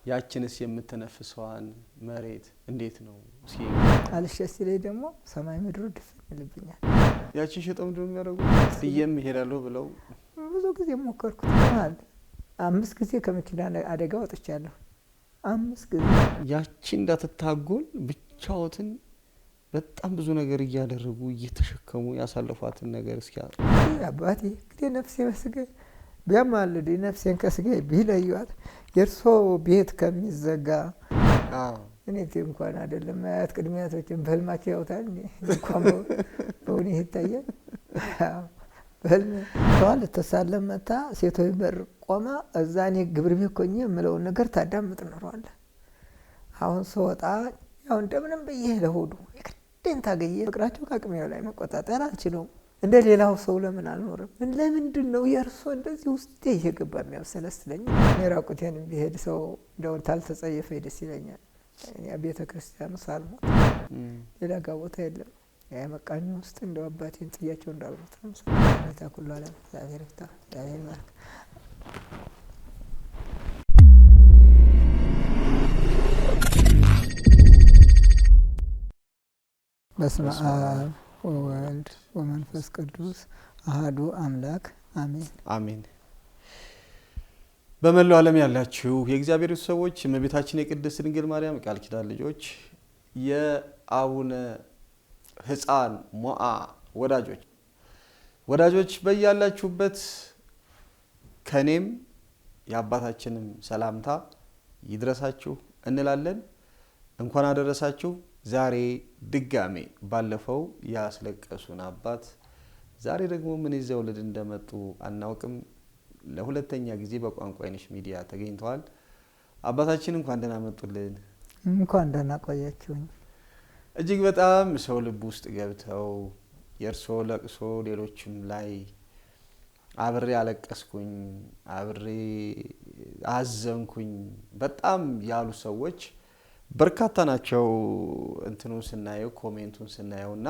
ያችንስ የምትነፍሰዋን መሬት እንዴት ነው እስኪ አልሸስ ላይ ደግሞ ሰማይ ምድሩ ድፍን ይልብኛል። ያችን ሸጠው ምንድነው የሚያደርጉት? ጥየም ይሄዳሉ ብለው ብዙ ጊዜ ሞከርኩት ማለት 5 ጊዜ ከመኪና አደጋ ወጥቻለሁ። 5 ጊዜ ያቺ እንዳትታጎል ብቻዎትን በጣም ብዙ ነገር እያደረጉ እየተሸከሙ ያሳለፏትን ነገር እስኪ አባቴ እንግዲህ ነፍሴ በስጋ ቢያማልድ ነፍሴን ከስጋ ቢለዩት የእርሶ ቤት ከሚዘጋ እኔ እንኳን አይደለም አያት ቅድሚያቶችን በህልማቸው ያውታል እንኳን በእኔ ይታያል። በህልም ተዋል ተሳለም መታ ሴቶች በር ቆማ እዛ እኔ ግብር ቤት ሆኜ የምለውን ነገር ታዳምጥ ኖሯል። አሁን ስወጣ ያው እንደምንም ብዬ ለሆዱ የግዴን ታገየ ፍቅራቸው ከአቅሜው ላይ መቆጣጠር አልችለውም። እንደ ሌላው ሰው ለምን አልኖርም? ለምንድን ነው የእርሶ እንደዚህ ውስጥ እየገባ የሚያብሰለስለኝ? እኔ ራቁቴን ቢሄድ ሰው እንደው ታልተጸየፈ ደስ ይለኛል። እኔ ቤተ ክርስቲያኑ ሳልሞት ሌላ ጋር ቦታ የለም። ያ መቃኝ ውስጥ እንደው አባቴን ጥያቸው እንዳልሞት ነው። ሰላምታ ሁሉ ዓለም እግዚአብሔር ይፍታ እግዚአብሔር ይባርክ። በስመ አብ ወወልድ ወመንፈስ ቅዱስ አሐዱ አምላክ አሜን አሜን። በመላው ዓለም ያላችሁ የእግዚአብሔር ሰዎች እመቤታችን የቅድስት ድንግል ማርያም ቃል ኪዳን ልጆች የአቡነ ሕፃን ሞዓ ወዳጆች በያላችሁበት ከኔም የአባታችንም ሰላምታ ይድረሳችሁ እንላለን። እንኳን አደረሳችሁ። ዛሬ ድጋሜ ባለፈው ያስለቀሱን አባት ዛሬ ደግሞ ምን ይዘው ልድ እንደመጡ አናውቅም። ለሁለተኛ ጊዜ በቋንቋ አይነሽ ሚዲያ ተገኝተዋል። አባታችን እንኳን ደህና መጡልን። እንኳን ደህና ቆያችሁኝ። እጅግ በጣም ሰው ልብ ውስጥ ገብተው የእርሶ ለቅሶ ሌሎችም ላይ አብሬ አለቀስኩኝ፣ አብሬ አዘንኩኝ በጣም ያሉ ሰዎች በርካታ ናቸው። እንትኑ ስናየው ኮሜንቱን ስናየውና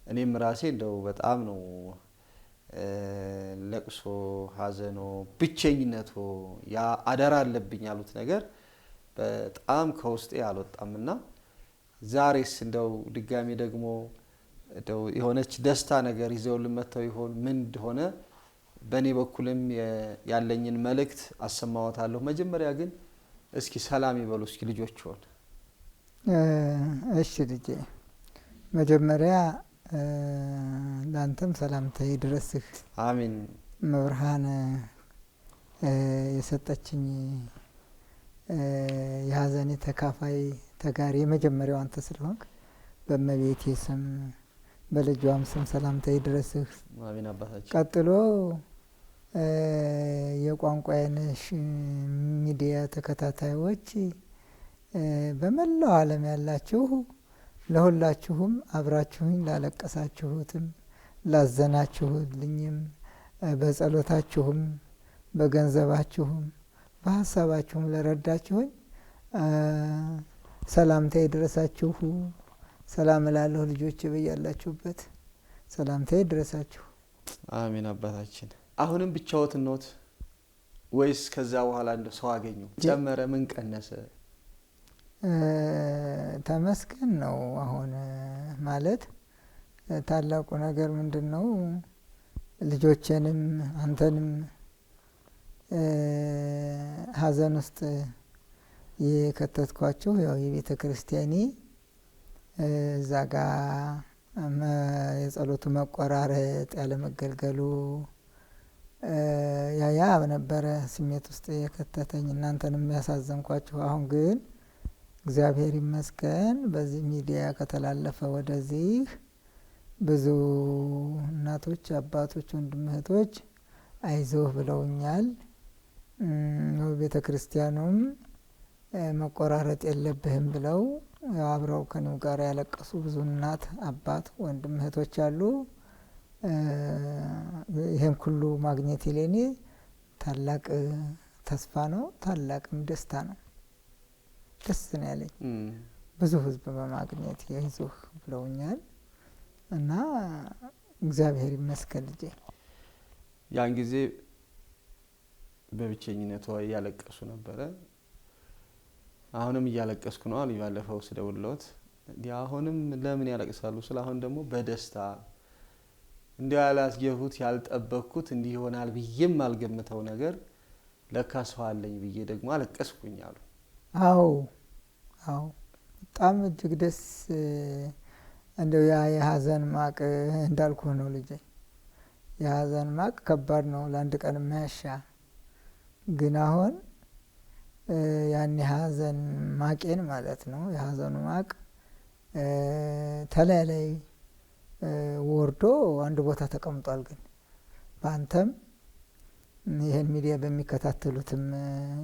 እኔም ራሴ እንደው በጣም ነው ለቅሶ ሀዘኖ ብቸኝነቱ ያ አደራ አለብኝ ያሉት ነገር በጣም ከውስጤ አልወጣምና ዛሬስ እንደው ድጋሚ ደግሞ እንደው የሆነች ደስታ ነገር ይዘው ልመተው ይሆን ምን እንደሆነ በእኔ በኩልም ያለኝን መልእክት አሰማዎታለሁ። መጀመሪያ ግን እስኪ ሰላም ይበሉ እስኪ ልጆች ሆነ። እሺ ልጄ መጀመሪያ ላንተም ሰላምታ ይድረስህ። አሜን። መብርሃን የሰጠችኝ የሀዘኔ ተካፋይ ተጋሪ የመጀመሪያው አንተ ስለሆንክ በእመቤቴ ስም በልጇም ስም ሰላምታ ይድረስህ። አሜን አባታችን። ቀጥሎ የቋንቋ አይነሽ ሚዲያ ተከታታዮች በመላው ዓለም ያላችሁ ለሁላችሁም አብራችሁኝ ላለቀሳችሁትም ላዘናችሁልኝም በጸሎታችሁም በገንዘባችሁም በሐሳባችሁም ለረዳችሁኝ ሰላምታ ይድረሳችሁ። ሰላም እላለሁ ልጆች በያላችሁበት ሰላምታ ይድረሳችሁ። አሜን አባታችን። አሁንም ብቻዎትን ኖት ወይስ ከዛ በኋላ እንደ ሰው አገኙ? ጨመረ ምን ቀነሰ? ተመስገን ነው። አሁን ማለት ታላቁ ነገር ምንድነው? ልጆቼንም አንተንም ሀዘን ውስጥ የከተትኳችሁ ያው የቤተ ክርስቲያኔ እዛ ጋ የጸሎቱ መቆራረጥ ያለ መገልገሉ ያ ነበረ ስሜት ውስጥ የከተተኝ እናንተንም ያሳዘንኳችሁ። አሁን ግን እግዚአብሔር ይመስገን በዚህ ሚዲያ ከተላለፈ ወደዚህ ብዙ እናቶች፣ አባቶች፣ ወንድም እህቶች አይዞህ ብለውኛል። ቤተ ክርስቲያኑም መቆራረጥ የለብህም ብለው አብረው ከኔው ጋር ያለቀሱ ብዙ እናት፣ አባት፣ ወንድም እህቶች አሉ። ይሄን ሁሉ ማግኘት ለኔ ታላቅ ተስፋ ነው፣ ታላቅም ደስታ ነው። ደስ ነው ያለኝ ብዙ ህዝብ በማግኘት አይዞህ ብለውኛል እና እግዚአብሔር ይመስገን ልጄ። ያን ጊዜ በብቸኝነት ያለቀሱ ነበረ። አሁንም እያለቀስኩ ነው አሉ ባለፈው ስደውልሎት አሁንም ለምን ያለቅሳሉ ስለ አሁን ደግሞ በደስታ እንዲህ ያላስገፉት ያልጠበቅኩት እንዲህ ይሆናል ብዬም አልገምተው ነገር ለካ ሰው አለኝ ብዬ ደግሞ አለቀስኩኝ አሉ። አዎ አዎ በጣም እጅግ ደስ እንደው ያ የሀዘን ማቅ እንዳልኩ ነው ልጄ። የሀዘን ማቅ ከባድ ነው ለአንድ ቀን የማያሻ ግን አሁን ያን የሀዘን ማቄን ማለት ነው የሀዘኑ ማቅ ተለያይ ወርዶ አንድ ቦታ ተቀምጧል። ግን በአንተም ይሄን ሚዲያ በሚከታተሉትም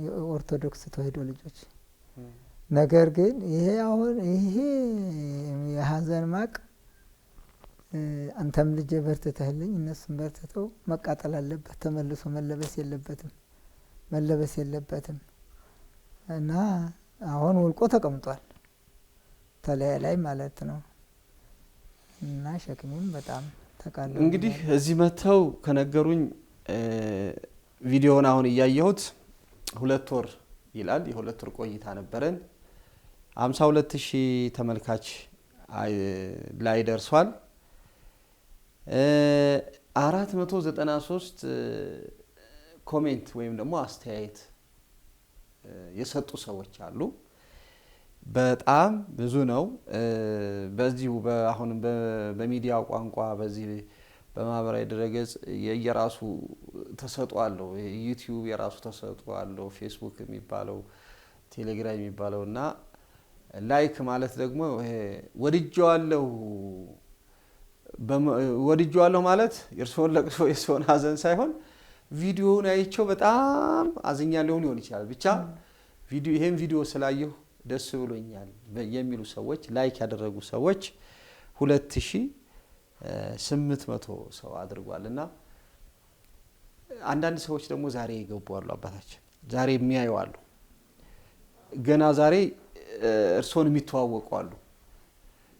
የኦርቶዶክስ ተዋሕዶ ልጆች ነገር ግን ይሄ አሁን ይሄ የሀዘን ማቅ አንተም ልጄ በርትተህልኝ እነሱም በርትተው መቃጠል አለበት ተመልሶ መለበስ የለበትም እና አሁን ወልቆ ተቀምጧል ተለያይ ማለት ነው። እና ሸክሜም በጣም ተቃለ እንግዲህ እዚህ መተው ከነገሩኝ ቪዲዮውን አሁን እያየሁት 2 ወር ይላል የ2 ወር ቆይታ ነበረን 52000 ተመልካች ላይ ደርሷል። 493 ኮሜንት ወይም ደግሞ አስተያየት የሰጡ ሰዎች አሉ። በጣም ብዙ ነው። በዚሁ አሁን በሚዲያ ቋንቋ በዚህ በማህበራዊ ድረገጽ የየራሱ ተሰጥኦ አለው። ዩቲዩብ የራሱ ተሰጥኦ አለው። ፌስቡክ የሚባለው ቴሌግራም የሚባለውና ላይክ ማለት ደግሞ ወድጄዋለሁ ማለት የእርስዎን ለቅሶ የሰውን ሀዘን ሳይሆን ቪዲዮውን አይቼው በጣም አዝኛለሁ ሊሆን ይችላል። ብቻ ይሄን ቪዲዮ ስላየሁ ደስ ብሎኛል የሚሉ ሰዎች ላይክ ያደረጉ ሰዎች 2800 ሰው አድርጓልና አንዳንድ ሰዎች ደግሞ ዛሬ ይገቡ አሉ። አባታችን ዛሬ የሚያዩ አሉ። ገና ዛሬ እርስዎን የሚተዋወቁ አሉ።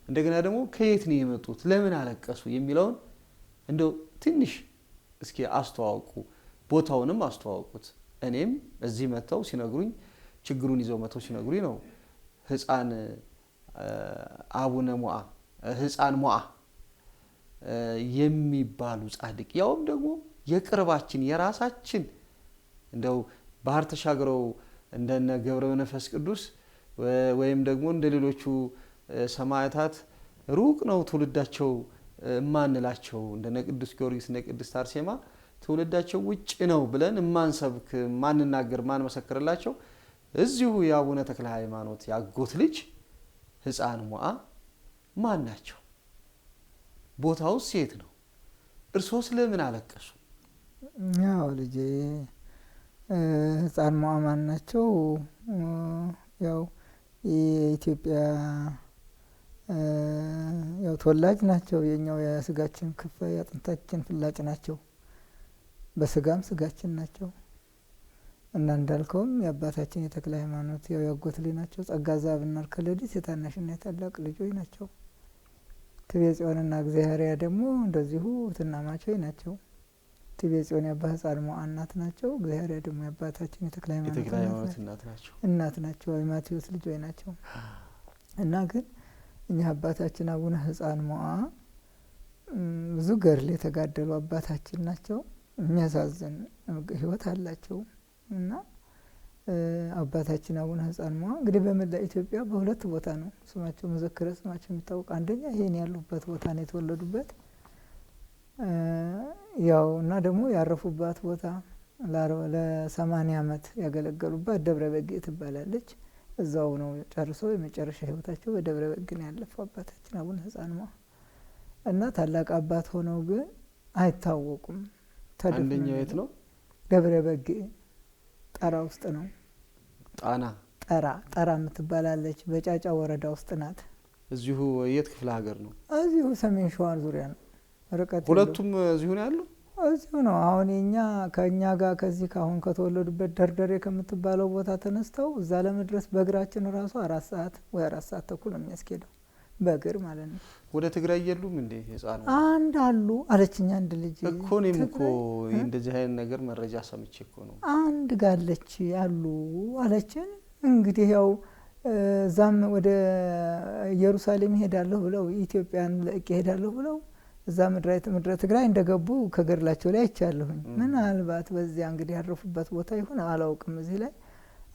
እንደገና ደግሞ ከየት ነው የመጡት ለምን አለቀሱ የሚለውን እንደው ትንሽ እስኪ አስተዋውቁ፣ ቦታውንም አስተዋውቁት። እኔም እዚህ መተው ሲነግሩኝ ችግሩን ይዘው መተው ሲነግሩኝ ነው ህፃን አቡነ ሞዓ ህፃን ሞዓ የሚባሉ ጻድቅ ያውም ደግሞ የቅርባችን የራሳችን እንደው ባህር ተሻግረው እንደነ ገብረ መንፈስ ቅዱስ ወይም ደግሞ እንደሌሎቹ ሰማዕታት ሩቅ ነው ትውልዳቸው ማንላቸው እንደነ ቅዱስ ጊዮርጊስ እና ቅድስት አርሴማ ትውልዳቸው ውጭ ነው ብለን ማንሰብክ ማንናገር ማንመሰክርላቸው እዚሁ የአቡነ ተክለ ሃይማኖት ያጎት ልጅ ህፃን ሞዓ ማን ናቸው? ቦታውስ የት ነው? እርሶስ ለምን አለቀሱ? ያው ልጄ ህፃን ሞዓ ማን ናቸው? ያው የኢትዮጵያ ያው ተወላጅ ናቸው። የኛው የስጋችን ክፍል ያጥንታችን ፍላጭ ናቸው። በስጋም ስጋችን ናቸው እና እንዳልከውም የአባታችን የተክለ ሃይማኖት ያው ያጎት ልጅ ናቸው። ጸጋ ዘአብና ከለዲስ የታናሽና የታላቅ ልጆች ናቸው። ትቤ ጽዮንና እግዚአብሔር ደግሞ እንደዚሁ ትናማቾች ናቸው። ትቤ ጽዮን የአባ ህፃን ሞዓ እናት ናቸው። እግዚአብሔር ደግሞ የአባታችን የተክለ ሃይማኖት እናት ናቸው። የማቴዎስ ልጆች ናቸው። እና ግን እኛ አባታችን አቡነ ህፃን ሞዓ ብዙ ገድል የተጋደሉ አባታችን ናቸው። የሚያሳዝን ህይወት አላቸው። እና አባታችን አቡነ ህፃን ሞዓ እንግዲህ በመላ ኢትዮጵያ በሁለት ቦታ ነው ስማቸው መዘክረ ስማቸው የሚታወቅ። አንደኛ ይሄን ያሉበት ቦታ ነው የተወለዱበት ያው እና ደግሞ ያረፉባት ቦታ ለ80 ዓመት ያገለገሉባት ደብረ በጌ ትባላለች። እዛው ነው ጨርሰው የመጨረሻ ህይወታቸው በደብረ በጌ ነው ያለፈው አባታችን አቡነ ህፃን ሞዓ እና ታላቅ አባት ሆነው ግን አይታወቁም። አንደኛው የት ነው? ደብረ በጌ ጠራ ውስጥ ነው። ጠራ የምትባላለች በጫጫ ወረዳ ውስጥ ናት። እዚሁ የት ክፍለ ሀገር ነው? እዚሁ ሰሜን ሸዋ ዙሪያ ነው። ርቀት ሁለቱም እዚሁ ነው ያሉ? እዚሁ ነው። አሁን ከኛ ጋር ከዚህ ካሁን ከተወለዱበት ደርደሬ ከምትባለው ቦታ ተነስተው እዛ ለመድረስ በእግራችን ራሱ 4 ሰዓት ወይ 4 ሰዓት ተኩል ነው የሚያስኬደው በእግር ማለት ነው። ወደ ትግራይ የሉም እንዴ ህፃን? አንድ አሉ አለችኝ አንድ ልጅ እኮ እኔም እኮ እንደዚህ አይነት ነገር መረጃ ሰምቼ እኮ ነው። አንድ ጋለች አሉ አለችን። እንግዲህ ያው እዛም ወደ ኢየሩሳሌም ሄዳለሁ ብለው ኢትዮጵያን ለቄ ሄዳለሁ ብለው እዛ ምድረ ትግራይ እንደገቡ ከገድላቸው ላይ አይቻለሁኝ። ምናልባት በዚያ እንግዲህ ያረፉበት ቦታ ይሁን አላውቅም። እዚህ ላይ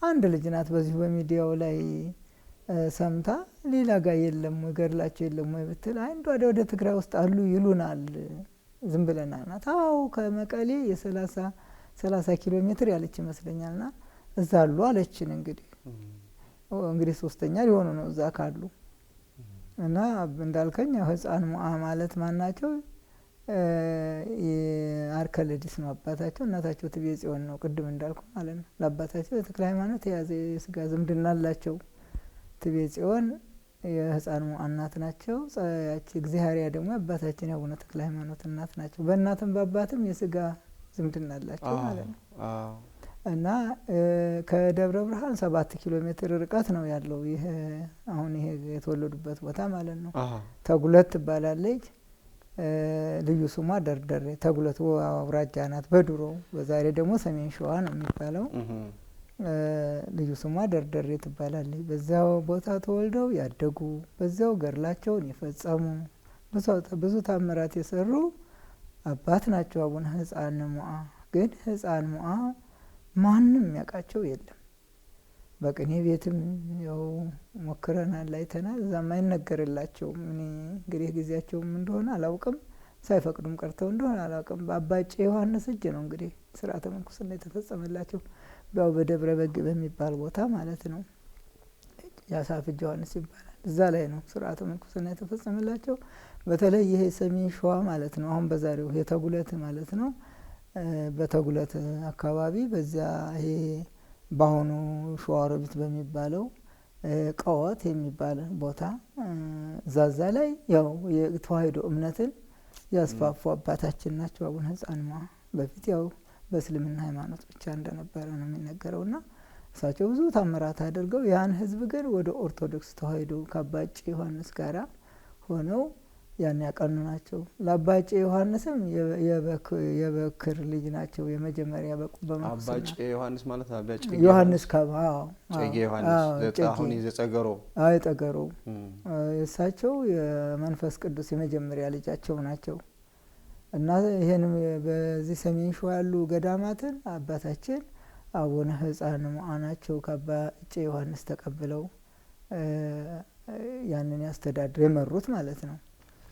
አንድ ልጅ ናት በዚህ በሚዲያው ላይ ሰምታ ሌላ ጋር የለም ወይ ገድላቸው የለም ወይ ብትል አንዷ ወደ ትግራይ ውስጥ አሉ ይሉናል ዝም ብለናል ናት። አዎ ከመቀሌ የ30 ኪሎ ሜትር ያለች ይመስለኛልና እዛ አሉ አለችን። እንግዲህ ሶስተኛ ሊሆኑ ነው እዛ ካሉ እና እንዳልከኝ ህፃን ሙአ ማለት ማናቸው? አርከለዲስ ነው አባታቸው። እናታቸው ትቤ ጽዮን ነው ቅድም እንዳልኩ ማለት ነው። ለአባታቸው የተክለ ሃይማኖት የያዘ የስጋ ዝምድና አላቸው። ትቤ ጽዮን የህፃን ሙአ እናት ናቸው። ያቺ እግዚአብሔር ደግሞ አባታችን ያቡነ ተክለ ሃይማኖት እናት ናቸው። በእናትም በአባትም የስጋ ዝምድና አላቸው ማለት ነው። እና ከደብረ ብርሃን 7 ኪሎ ሜትር ርቀት ነው ያለው ይሄ አሁን ይሄ የተወለዱበት ቦታ ማለት ነው። ተጉለት ትባላለች። ልዩ ስሟ ደርደሬ ተጉለት አውራጃ ናት በድሮ። በዛሬ ደግሞ ሰሜን ሸዋ ነው የሚባለው። ልዩ ስሟ ደርደሬ ትባላለች። በዛው ቦታ ተወልደው ያደጉ በዛው ገድላቸውን የፈጸሙ ብዙ ታምራት የሰሩ አባት ናቸው አቡነ ህፃን ሙአ። ግን ህፃን ሙአ ማንም ያውቃቸው የለም። በቅኔ ቤትም ያው ሞክረናል አይተናል። እዛም አይነገርላቸውም። እኔ እንግዲህ ጊዜያቸውም እንደሆነ አላውቅም፣ ሳይፈቅዱም ቀርተው እንደሆነ አላውቅም። በአባጬ ዮሐንስ እጅ ነው እንግዲህ ስርዓተ ምንኩስና የተፈጸመላቸው ያው በደብረ በግ በሚባል ቦታ ማለት ነው። ያሳፍጅ ዮሐንስ ይባላል። እዛ ላይ ነው ስርዓተ ምንኩስና የተፈጸመላቸው። በተለይ ይሄ ሰሜን ሸዋ ማለት ነው አሁን በዛሬው የተጉለት ማለት ነው። በተጉለት አካባቢ በዚያ ይሄ በአሁኑ ሸዋሮቢት በሚባለው ቀወት የሚባል ቦታ ዛዛ ላይ ያው የተዋሕዶ እምነትን ያስፋፉ አባታችን ናቸው አቡነ ህፃን ሙአ። በፊት ያው በእስልምና ሃይማኖት ብቻ እንደነበረ ነው የሚነገረውና እሳቸው ብዙ ታምራት አድርገው ያን ህዝብ ግን ወደ ኦርቶዶክስ ተዋሕዶ ከአባጬ ዮሐንስ ጋራ ሆነው ያን ያቀኑ ናቸው። ለአባጬ ዮሐንስም የበክር ልጅ ናቸው። የመጀመሪያ በቁ በመንኩስና አባጬ ዮሐንስ ማለት አባጬ ዮሐንስ ካባው ጨጌ ዮሐንስ ዘጣሁን ይዘጸገሮ አይጠገሩ እሳቸው የመንፈስ ቅዱስ የመጀመሪያ ልጃቸው ናቸው። እና ይሄንም በዚህ ሰሜን ሸዋ ያሉ ገዳማትን አባታችን አቡነ ህፃን ሙአ ናቸው ከአባጬ ዮሐንስ ተቀብለው ያንን ያስተዳድሩ የመሩት ማለት ነው።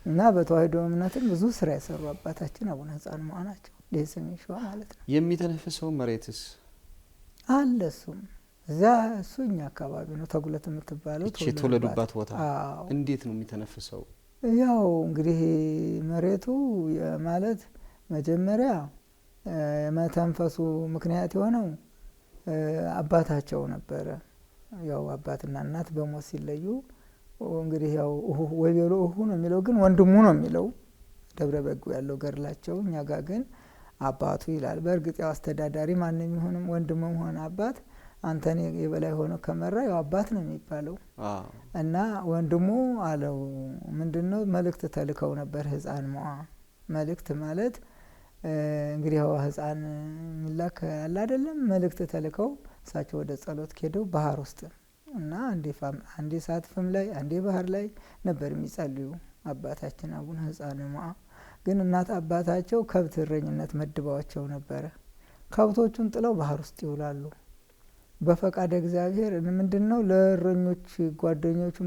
እና በተዋሕዶ እምነትም ብዙ ስራ የሰሩ አባታችን አቡነ ህፃን ሙአ ናቸው። ለሰሜን ሸዋ ማለት ነው። የሚተነፍሰው መሬትስ አለ እሱም እዛ እሱኛ አካባቢ ነው ተጉለት የምትባለው የተወለዱባት ቦታ። እንዴት ነው የሚተነፍሰው? ያው እንግዲህ መሬቱ ማለት መጀመሪያ የመተንፈሱ ምክንያት የሆነው አባታቸው ነበረ። ያው አባትና እናት በሞት ሲለዩ እንግዲህ ያው ወይቤሎ ነው የሚለው ግን ወንድሙ ነው የሚለው ደብረ በጉ ያለው ገድላቸው። እኛ ጋር ግን አባቱ ይላል። በእርግጥ ያው አስተዳዳሪ ማንም ይሁንም ወንድሙም ሆነ አባት አንተን የበላይ ሆኖ ከመራ ያው አባት ነው የሚባለው። እና ወንድሙ አለው ምንድነው መልእክት ተልከው ነበር ህፃን ሙአ። መልእክት ማለት እንግዲህ ያው ህፃን ሚላክ አለ አይደለም። መልእክት ተልከው እሳቸው ወደ ጸሎት ሄደው ባህር ውስጥ እና አንዴ እሳት ፍም ላይ አንዴ ባህር ላይ ነበር የሚጸልዩ አባታችን አቡነ ህፃን ሙአ። ግን እናት አባታቸው ከብት እረኝነት መድበዋቸው ነበረ። ከብቶቹን ጥለው ባህር ውስጥ ይውላሉ። በፈቃድ እግዚአብሔር ምንድነው ለእረኞች ጓደኞቹ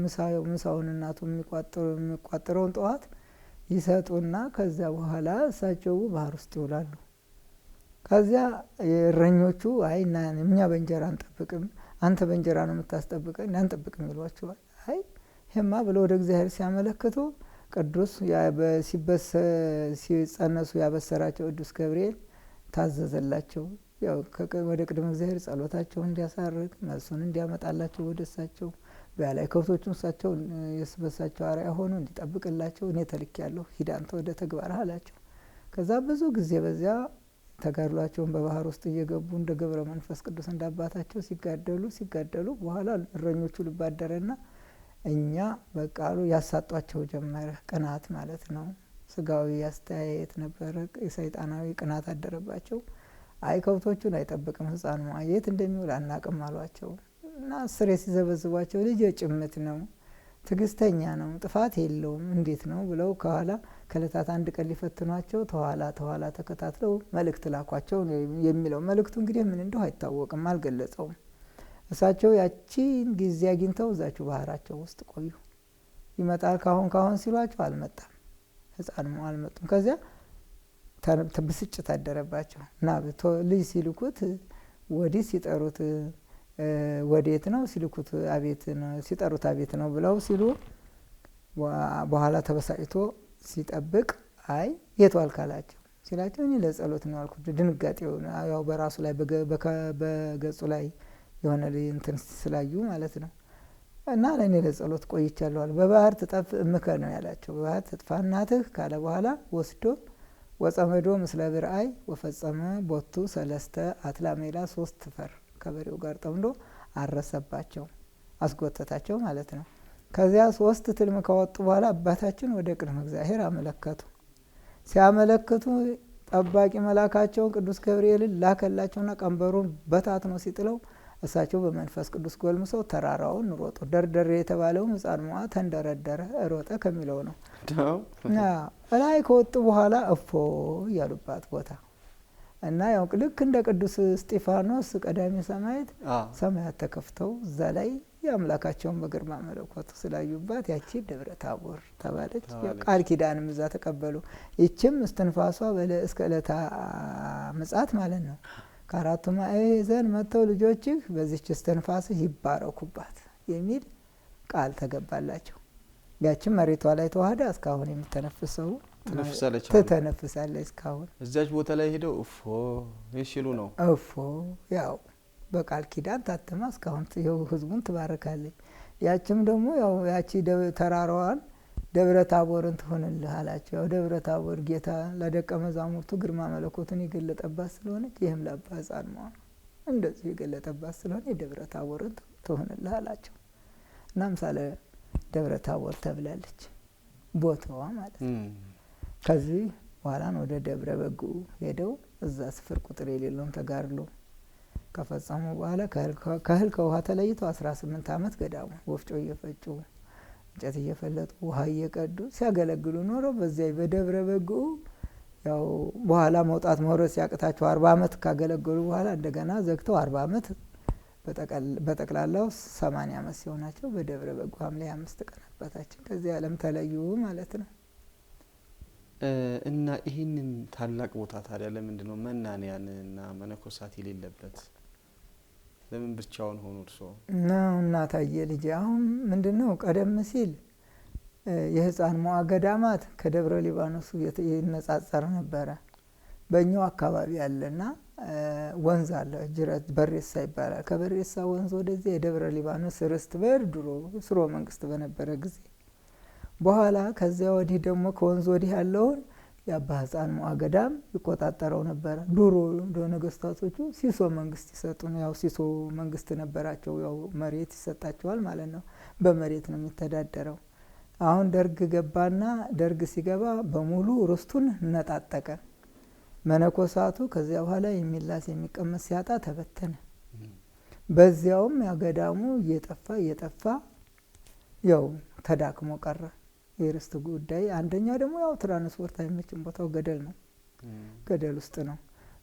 ምሳውን እናቱ የሚቋጥረውን ጠዋት ይሰጡና ከዛ በኋላ እሳቸው ባህር ውስጥ ይውላሉ። ከዚያ የእረኞቹ አይና እኛ በእንጀራ አንጠብቅም፣ አንተ በእንጀራ ነው የምታስጠብቀን አንጠብቅም ይሏቸዋል። አይ ይሄማ ብለው ወደ እግዚአብሔር ሲያመለክቱ ቅዱስ ሲጸነሱ ያበሰራቸው ቅዱስ ገብርኤል ታዘዘላቸው። ያው ወደ ቅድመ እግዚአብሔር ጸሎታቸውን እንዲያሳርግ መልሱን እንዲያመጣላቸው ወደ እሳቸው በላይ ከብቶቹን እሳቸው የስበሳቸው አርአያ ሆኖ እንዲጠብቅላቸው እኔ ተልኬያለሁ፣ ሂድ አንተ ወደ ተግባር አላቸው። ከዛ ብዙ ጊዜ በዚያ ተጋድሏቸውን በባህር ውስጥ እየገቡ እንደ ገብረ መንፈስ ቅዱስ እንዳባታቸው ሲጋደሉ በኋላ እረኞቹ ልባደረና እኛ በቃሉ ያሳጧቸው ጀመረ። ቅናት ማለት ነው። ስጋዊ አስተያየት ነበረ። የሰይጣናዊ ቅናት አደረባቸው። አይ ከብቶቹን አይጠብቅም ህፃን ሙአ የት እንደሚውል አናቅም አሏቸው። እና ስሬ ሲዘበዝቧቸው ልጅ ጭምት ነው፣ ትዕግስተኛ ነው፣ ጥፋት የለውም እንዴት ነው ብለው ከኋላ ከዕለታት አንድ ቀን ሊፈትኗቸው ተኋላ ተከታትለው መልእክት ላኳቸው የሚለው መልእክቱ እንግዲህ ምን እንደው አይታወቅም፣ አልገለጸውም። እሳቸው ያቺን ጊዜ አግኝተው እዛችሁ ባህራቸው ውስጥ ቆዩ። ይመጣል ካሁን ሲሏቸው አልመጣም፣ ህፃን አልመጡም። ከዚያ ብስጭት አደረባቸው እና ልጅ ሲልኩት ወዲህ ሲጠሩት ወዴት ነው ሲልኩት አቤት ነው ሲጠሩት አቤት ነው ብለው ሲሉ በኋላ ተበሳጭቶ ሲጠብቅ አይ የት ዋልክ አላቸው። ሲላቸው እኔ ለጸሎት ነው አልኩት። ድንጋጤው ያው በራሱ ላይ በገጹ ላይ የሆነ እንትን ስላዩ ማለት ነው። እና ለእኔ ለጸሎት ቆይቻለሁ አለ። በባህር ትጠፍ እምከ ነው ያላቸው። በባህር ትጥፋ እናትህ ካለ በኋላ ወስዶ ወጸመዶ ምስለ ብርአይ ወፈጸመ ቦቱ ሰለስተ አትላሜላ 3 ፈር ከበሬው ጋር ጠምዶ አረሰባቸው፣ አስጎተታቸው ማለት ነው። ከዚያ 3 ትልም ካወጡ በኋላ አባታችን ወደ ቅድመ እግዚአብሔር አመለከቱ። ሲያመለክቱ ጠባቂ መላካቸውን ቅዱስ ገብርኤልን ላከላቸውና ቀንበሩን በታትኖ ሲጥለው እሳቸው በመንፈስ ቅዱስ ጎልምሰው ተራራውን ሮጡ። ደርደሬ የተባለው ሕፃን ሞዓ ተንደረደረ ሮጠ ከሚለው ነው። ላይ ከወጡ በኋላ እፎ ያሉባት ቦታ እና ያው ልክ እንደ ቅዱስ እስጢፋኖስ ቀዳሚ ሰማዕት ሰማያት ተከፍተው እዛ ላይ የአምላካቸውን በግርማ መለኮቱ ስላዩባት ያቺ ደብረ ታቦር ተባለች። ቃል ኪዳንም እዛ ተቀበሉ። ይችም እስትንፋሷ እስከ ዕለተ ምጽአት ማለት ነው። ከአራቱ ማዕዘን መጥተው ልጆችህ በዚች እስትንፋስህ ይባረኩባት የሚል ቃል ተገባላቸው። ያችም መሬቷ ላይ ተዋህዳ እስካሁን የምትተነፍሰው ትተነፍሳለች። እስካሁን እዛች ቦታ ላይ ሄደው እፎ ይሽሉ ነው። እፎ ያው በቃል ኪዳን ታተማ እስካሁን ይኸው ህዝቡን ትባረካለች። ያችም ደግሞ ያው ያቺ ተራራዋን ደብረ ታቦርን ትሆንልህ አላቸው። ያው ደብረ ታቦር ጌታ ለደቀ መዛሙርቱ ግርማ መለኮቱን የገለጠባት ስለሆነች ይህም ለአባ ሕፃን ሞዓ እንደዚሁ የገለጠባት ስለሆነ የደብረ ታቦርን ትሆንልህ አላቸው እና ምሳሌ ደብረ ታቦር ተብላለች ቦታዋ ማለት ነው። ከዚህ በኋላን ወደ ደብረ በጉ ሄደው እዛ ስፍር ቁጥር የሌለውን ተጋድሎ ከፈጸሙ በኋላ ከእህል ከውሃ ተለይተው 18 ዓመት ገዳሙ ወፍጮ እየፈጩ እንጨት እየፈለጡ ውሃ እየቀዱ ሲያገለግሉ ኖረው በዚያ በደብረ በጉ ያው በኋላ መውጣት መውረድ ሲያቅታቸው 40 ዓመት ካገለገሉ በኋላ እንደገና ዘግተው 40 ዓመት በጠቅላላው 80 ዓመት ሲሆናቸው በደብረ በጉ ሐምሌ 5 ቀን አባታችን ከዚህ ዓለም ተለዩ ማለት ነው። እና ይህንን ታላቅ ቦታ ታዲያ ለምንድን ነው መናንያንና መነኮሳት የሌለበት? ለምን ብቻውን ሆኖ እርሶ ነው? እናታየ ልጅ አሁን ምንድነው ቀደም ሲል የሕፃን ሞዓ ገዳማት ከደብረ ሊባኖስ ይነጻጸር ነበረ። በእኛው አካባቢ ያለና ወንዝ አለ ጅረት በሬሳ ይባላል። ከበሬሳ ወንዝ ወደዚህ የደብረ ሊባኖስ ርስት ድሮ ስርወ መንግስት በነበረ ጊዜ በኋላ ከዚያ ወዲህ ደግሞ ከወንዝ ወዲህ ያለውን የአባ ሕፃን ሞዓ ገዳም ይቆጣጠረው ነበረ። ድሮ ነገስታቶቹ ሲሶ መንግስት ይሰጡ ነው። ያው ሲሶ መንግስት ነበራቸው። ያው መሬት ይሰጣቸዋል ማለት ነው። በመሬት ነው የሚተዳደረው። አሁን ደርግ ገባና ደርግ ሲገባ በሙሉ ርስቱን ነጣጠቀ። መነኮሳቱ ከዚያ በኋላ የሚላስ የሚቀመስ ሲያጣ ተበተነ። በዚያውም ያገዳሙ እየጠፋ ያው ተዳክሞ ቀረ። የርስት ጉዳይ አንደኛ ደግሞ ያው ትራንስፖርት አይመችም፣ ቦታው ገደል ነው፣ ገደል ውስጥ ነው።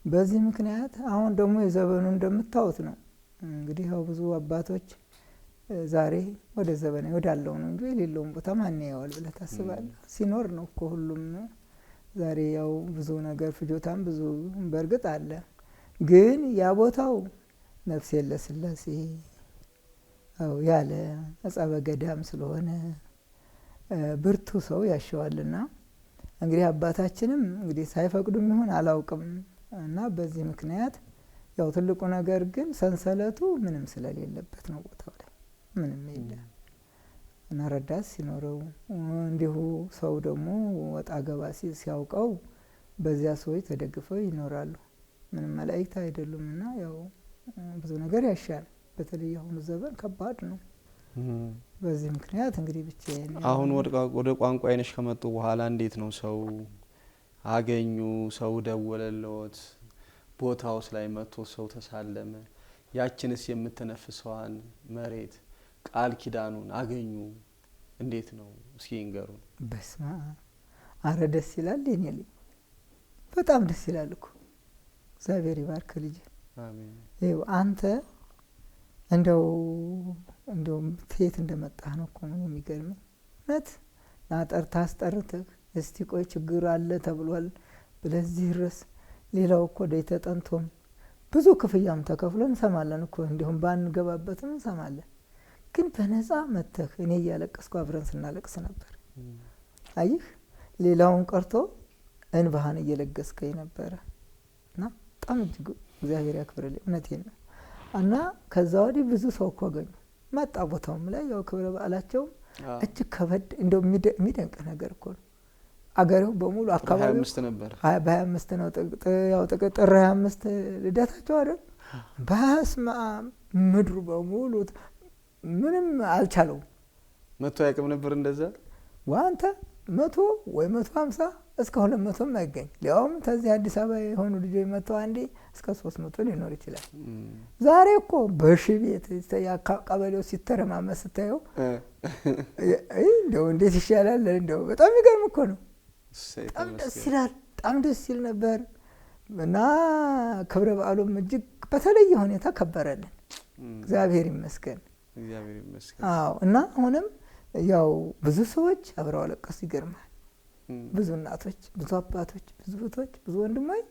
በዚህ ምክንያት አሁን ደግሞ የዘመኑ እንደምታዩት ነው እንግዲህ ያው ብዙ አባቶች ዛሬ ወደ ዘመን ወዳለው ነው እንጂ የሌለውን ቦታ ማን ያያዋል ብለህ ታስባለህ? ሲኖር ነው እኮ ሁሉም ዛሬ ያው ብዙ ነገር ፍጆታም ብዙ በርግጥ አለ። ግን ያ ቦታው ነፍስ የለስላሴ ያለ አጸበ ገዳም ስለሆነ ብርቱ ሰው ያሸዋልና እንግዲህ አባታችንም እንግዲህ ሳይፈቅዱም ይሁን አላውቅም እና በዚህ ምክንያት ያው ትልቁ ነገር ግን ሰንሰለቱ ምንም ስለሌለበት ነው። ቦታው ላይ ምንም የለም እና ረዳት ሲኖረው እንዲሁ ሰው ደግሞ ወጣ ገባ ሲያውቀው በዚያ ሰዎች ተደግፈው ይኖራሉ። ምንም መላእክት አይደሉምና ያው ብዙ ነገር ያሻል። በተለይ አሁን ዘመን ከባድ ነው። በዚህ ምክንያት እንግዲህ ብቻዬን አሁን ወደ ቋንቋ አይነሽ ከመጡ በኋላ እንዴት ነው ሰው አገኙ? ሰው ደወለልዎት? ቦታውስ ላይ መጥቶ ሰው ተሳለመ? ያችንስ የምትነፍሰዋን መሬት ቃል ኪዳኑን አገኙ? እንዴት ነው እስኪ ንገሩን። በስማ አረ ደስ ይላል የኔ ልጅ፣ በጣም ደስ ይላል እኮ። እግዚአብሔር ይባርክ ልጅ። አሜን። ይኸው አንተ እንደው ከየት እንደመጣህ ነው እኮ የሚገርመኝ። እውነት ናጠርተህ አስጠርተህ እስቲ ቆይ ችግር አለ ተብሏል ብለዚህ ድረስ ሌላው እኮ ደይ ተጠንቶም ብዙ ክፍያም ተከፍሎ እንሰማለን እኮ እንዲሁም ባንገባበትም እንሰማለን። ግን በነፃ መተህ እኔ እያለቀስኩ አብረን ስናለቅስ ነበር። አይህ ሌላውን ቀርቶ እንባህን እየለገስከኝ ነበረ እና በጣም እጅግ እግዚአብሔር ያክብርልኝ። እውነቴን ነው። እና ከዛ ወዲህ ብዙ ሰው እኮ አገኙ መጣ። ቦታውም ላይ ያው ክብረ በዓላቸው እጅግ ከበድ እንደው የሚደንቅ ነገር እኮ ነው። አገሬው በሙሉ አካባቢው 25 ነበር። 25 ነው ያው ጥር 25 ልደታቸው አይደል? በስመ አብ ምድሩ በሙሉ ምንም አልቻለው። 100 ያቅም ነበር እንደዛ ዋንተ 100 ወይ 150 እስከ 200 ማይገኝ። ሊያውም ተዚህ አዲስ አበባ የሆኑ ልጆች መተው አንዴ እስከ 300 ሊኖር ይችላል። ዛሬ እኮ በሺ ቤት ቀበሌው ሲተረማመስ ስታየው እንደው እንዴት ይሻላል። እንደው በጣም ይገርም እኮ ነው። በጣም ደስ ይላል። በጣም ደስ ይል ነበር እና ክብረ በዓሉም እጅግ በተለየ ሁኔታ ከበረልን። እግዚአብሔር ይመስገን። እግዚአብሔር ይመስገን። አዎ። እና አሁንም ያው ብዙ ሰዎች አብረው አለቀሱ። ይገርማል። ብዙ እናቶች፣ ብዙ አባቶች፣ ብዙ እህቶች፣ ብዙ ወንድሞች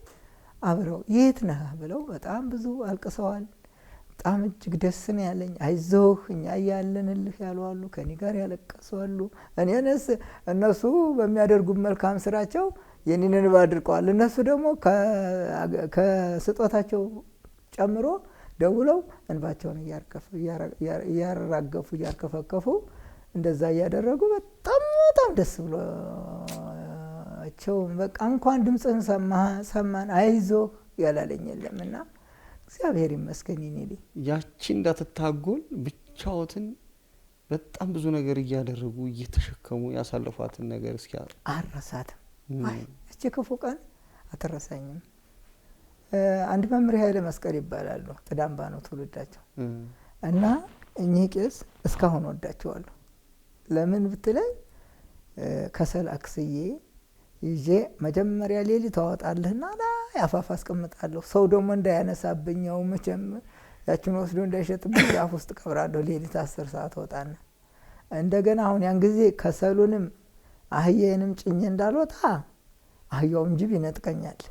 አብረው የት ነህ ብለው በጣም ብዙ አልቅሰዋል። በጣም እጅግ ደስ ነው ያለኝ። አይዞህ እኛ ያለንልህ ያሉ አሉ፣ ከኔ ጋር ያለቀሱ አሉ። እኔንስ እነሱ በሚያደርጉት መልካም ስራቸው የኔን እንባ አድርቀዋል። እነሱ ደግሞ ከስጦታቸው ጨምሮ ደውለው እንባቸውን እያራገፉ እያርከፈከፉ እንደዛ እያደረጉ በጣም ደስ ብሎአቸው በቃ እንኳን ድምጽህን ሰማን አይዞህ ያላለኝ የለምና እግዚአብሔር ይመስገን። ይኔ ያቺ እንዳትታጎል ብቻዎትን በጣም ብዙ ነገር እያደረጉ እየተሸከሙ ያሳለፏትን ነገር እስኪ አረሳትም። አይ እቺ ክፉ ቀን አትረሳኝም። አንድ መምህር ኃይለ መስቀል ይባላሉ። ጥዳምባ ነው ትውልዳቸው እና እኚህ ቄስ እስካሁን ወዳቸዋለሁ። ለምን ብትለኝ ከሰል አክስዬ ይዤ መጀመሪያ ሌሊት አወጣለህና ያፋፍ አስቀምጣለሁ። ሰው ደግሞ እንዳያነሳብኛው መቼም ያችን ወስዶ እንዳይሸጥብኝ ያፍ ውስጥ ቀብራለሁ። ሌሊት 10 ሰዓት ወጣና እንደገና አሁን ያን ጊዜ ከሰሉንም አህያዬንም ጭኜ እንዳልወጣ አህያውም ጅብ ይነጥቀኛል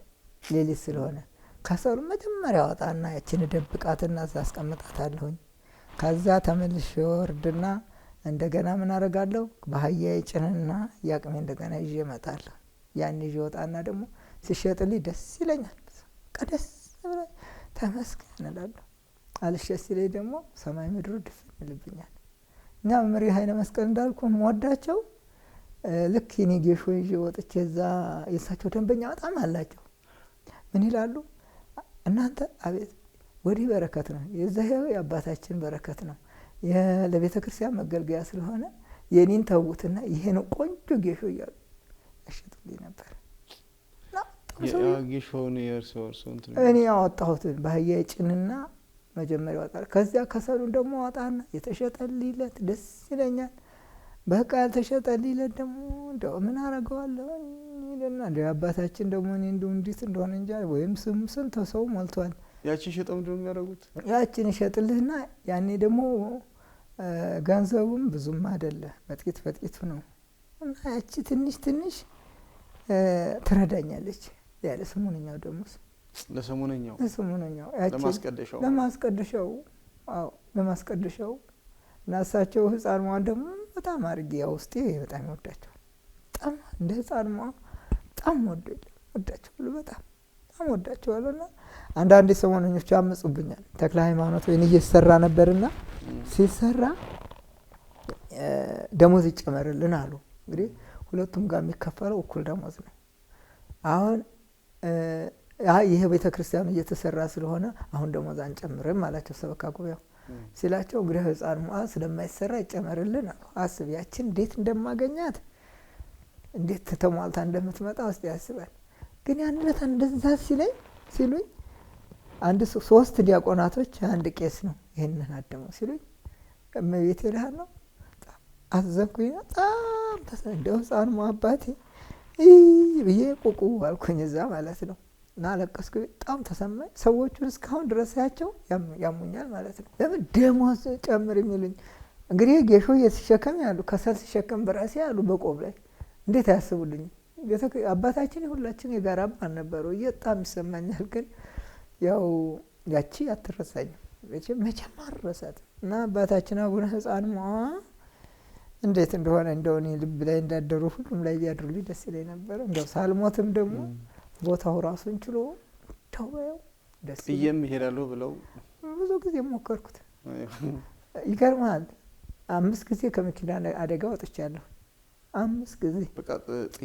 ሌሊት ስለሆነ ከሰሉ መጀመሪያ አወጣና ያችን ደብቃትና አስቀምጣታለሁኝ። ከዛ ተመልሼ ወርድና እንደገና ምን አደርጋለሁ? በአህያዬ ጭንና ያቅሜ እንደገና ይዤ እመጣለሁ። ያን ይዤ ወጣና ደግሞ ሲሸጥልኝ ደስ ይለኛል። ቀደስ ብለ ተመስገን እላለሁ። አልሸጥ ሲለኝ ደግሞ ሰማይ ምድሩ ድፍን ይልብኛል። እና መምህር ኃይለ መስቀል እንዳልኩ ወዳቸው ልክ የኔ ጌሾ ይዤ ወጥቼ እዛ የእሳቸው ደንበኛ በጣም አላቸው። ምን ይላሉ? እናንተ አቤት ወዲህ በረከት ነው፣ የዛው የአባታችን በረከት ነው፣ ለቤተ ክርስቲያን መገልገያ ስለሆነ የኔን ተውትና ይሄን ቆንጆ ጌሾ እያሉ ያሸጡልኝ ነበር። ጌሾውን የእርሶ እኔ ያወጣሁትን በአህያዬ ጭንና መጀመሪያ ወጣል። ከዚያ ከሰሉን ደግሞ ወጣና የተሸጠልኝለት ደስ ይለኛል። በቃ ያልተሸጠልኝለት ደግሞ እንደው ምን አደርገዋለሁ ይልና እንደው አባታችን ደግሞ እኔ እንደው እንዴት እንደሆነ እንጃ ወይም ስንት ሰው ሞልቷል። ያቺን ሸጠው እንደው የሚያደርጉት ያቺን ይሸጥልህና ያኔ ደግሞ ገንዘቡም ብዙም አይደለ በጥቂት ነው እና ያቺ ትንሽ ትረዳኛለች። ያለ ሰሞነኛው ደግሞ ለሰሞነኛው ያቺ ለማስቀደሻው እና እሳቸው ህፃን መሆን ደግሞ በጣም አድርጌ ያው ውስጤ በጣም ይወዳቸዋል። በጣም እንደ ህፃን መሆን በጣም ወዳቸዋለሁ። በጣም ወዳቸዋለሁና አንዳንድ ሰሞነኞች ያመጹብኛል። ተክለ ሃይማኖት ወይ እየሰራ ነበርና ሲሰራ ደሞዝ ይጨመርልን አሉ። እንግዲህ ሁለቱም ጋር የሚከፈለው እኩል ደሞዝ ነው። አሁን ይሄ ቤተክርስቲያኑ እየተሰራ ስለሆነ አሁን ደሞዝ አንጨምርም አላቸው ሰበካ ጉባኤው። ሲላቸው እንግዲህ ህፃን ሙአ ስለማይሰራ ይጨመርልን አሉ። አስብ ያችን እንዴት እንደማገኛት እንዴት ተሟልታ እንደምትመጣ ውስጥ ያስባል። ግን ያን ለታ እንደዛ ሲሉኝ አንድ 3 ዲያቆናቶች አንድ ቄስ ነው ይሄንን አደመው ሲሉኝ እመቤቴ ልሃን ነው አዘንኩኝ። በጣም እንደው ህፃን አባቴ ብዬ ቁቁ አልኩኝ እዛ ማለት ነው። እና አለቀስኩ። በጣም ተሰማኝ። ሰዎቹን እስካሁን ድረስ ያቸው ያሙኛል ማለት ነው። ለምን ደሞዝ ጨምር የሚሉኝ እንግዲህ ጌሾ እየተሸከም ያሉ ከሰል ሲሸከም በራሴ ያሉ በቆብ ላይ እንዴት አያስቡልኝ? አባታችን ሁላችን የጋራ አባት ነበሩ። በጣም ይሰማኛል። ግን ያው ያቺ አትረሳኝም መቼም አልረሳትም። እና አባታችን አቡነ ሕፃን ሞዐ እንዴት እንደሆነ እንደው እኔ ልብ ላይ እንዳደሩ ሁሉም ላይ ቢያድሩልኝ ደስ ይለኝ ነበር። እንደው ሳልሞትም ደግሞ ቦታው ራሱን ችሎ ተወው ደስ ይሄዳሉ ብለው ብዙ ጊዜ ሞከርኩት። ይገርማል። 5 ጊዜ ከመኪና አደጋ ወጥቻለሁ። 5 ጊዜ በቃ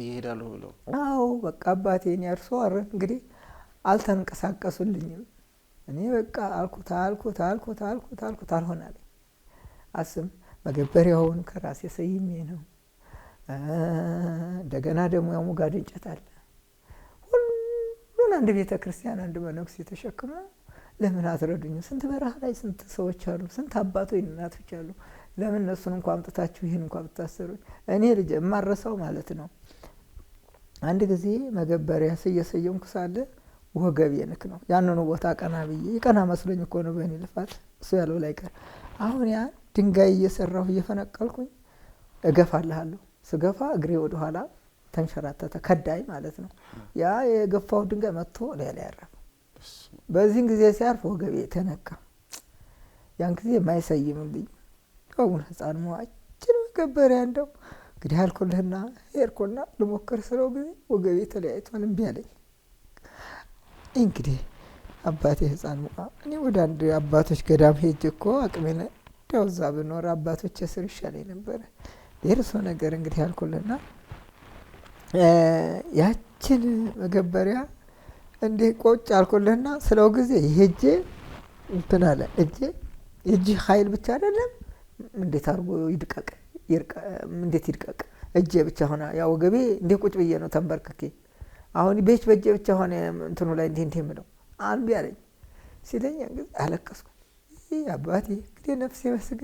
ይሄዳሉ ብለው አዎ በቃ አባቴን ያርሶ አረ እንግዲህ አልተንቀሳቀሱልኝም። እኔ በቃ አልኩት አልሆናለኝ። አስም መገበሪያውን ከራሴ ሰይሜ ነው። እንደገና ደግሞ ያው ሙጋድ እንጨት አለ። ሁሉን አንድ ቤተ ክርስቲያን አንድ መነኩሴ ተሸክሞ ለምን አትረዱኝ? ስንት በረሃ ላይ ስንት ሰዎች አሉ፣ ስንት አባቶች እናቶች አሉ። ለምን እነሱን እንኳን አምጥታችሁ ይሄን እንኳን ብታሰሩኝ? እኔ ልጅ የማረሳው ማለት ነው። አንድ ጊዜ መገበሪያ እየሰየምኩ ሳለ ወገቤ ንክ ነው። ያንኑ ቦታ ቀና ብዬ ይቀና መስሎኝ እኮ ነው በእኔ ልፋት እሱ ያለው ላይ ቀር። አሁን ያ ድንጋይ እየሰራሁ እየፈነቀልኩኝ እገፋልሃለሁ። ስገፋ እግሬ ወደ ኋላ ተንሸራተተ፣ ከዳይ ማለት ነው። ያ የገፋው ድንጋይ መጥቶ ላይ ያረፈ። በዚህን ጊዜ ሲያርፍ ወገቤ ተነካ። ያን ጊዜ የማይሰይምልኝ አቡነ ሕፃን ሞዐ መገበሪያ እንደው እንግዲህ አልኩልህና ሄድኩና ልሞክር ስለው ጊዜ ወገቤ ተለያይቷል፣ እምቢ አለኝ። እንግዲህ አባቴ ሕፃን ሞዐ እኔ ወደ አንድ አባቶች ገዳም ሄጄ እኮ አቅሜን እንደው እዛ ብኖር አባቶች ስር ይሻለኝ ነበረ። የእርሶ ነገር እንግዲህ አልኩልና ያችን መገበሪያ እንዴ ቆጭ አልኩልህና ስለው ጊዜ ሄጄ እንትን አለ እጅ ኃይል ብቻ አይደለም እንዴት አድርጎ ይድቀቅ እንዴት ይድቀቅ እጄ ብቻ ሆነ። ያው ወገቤ እንዴ ቁጭ ብዬ ነው ተንበርክኬ። አሁን በእጄ ብቻ ሆነ እንትኑ ላይ እንዴ የምለው አንቢ አለኝ ሲለኝ እንግዲህ አለቀስኩ። አባቴ እንግዲህ ነፍሴ በስጋ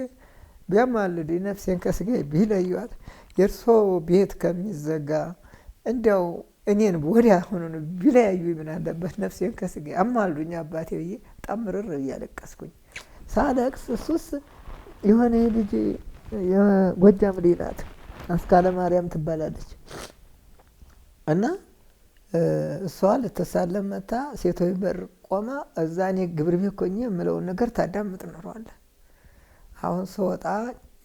ቢያማልድ ነፍሴን ከስጋ ቢለዩት የእርሶ ቤት ከሚዘጋ እንደው እኔን ወዲያ ሆኖ ቢለያዩ ምን አለበት? ነፍሴን ከስጋ አማልዱኝ አባቴ ብዬ በጣም ምርር እያለቀስኩኝ ሳለቅስ እሱስ የሆነ ልጅ የጎጃም ልጅ ናት፣ አስካለ ማርያም ትባላለች። እና እሷ ልትሳለም መታ ሴቶች በር ቆማ እዛ እኔ ግብር ቤት ሆኜ የምለውን ነገር ታዳምጥ ኖሯል። አሁን ስወጣ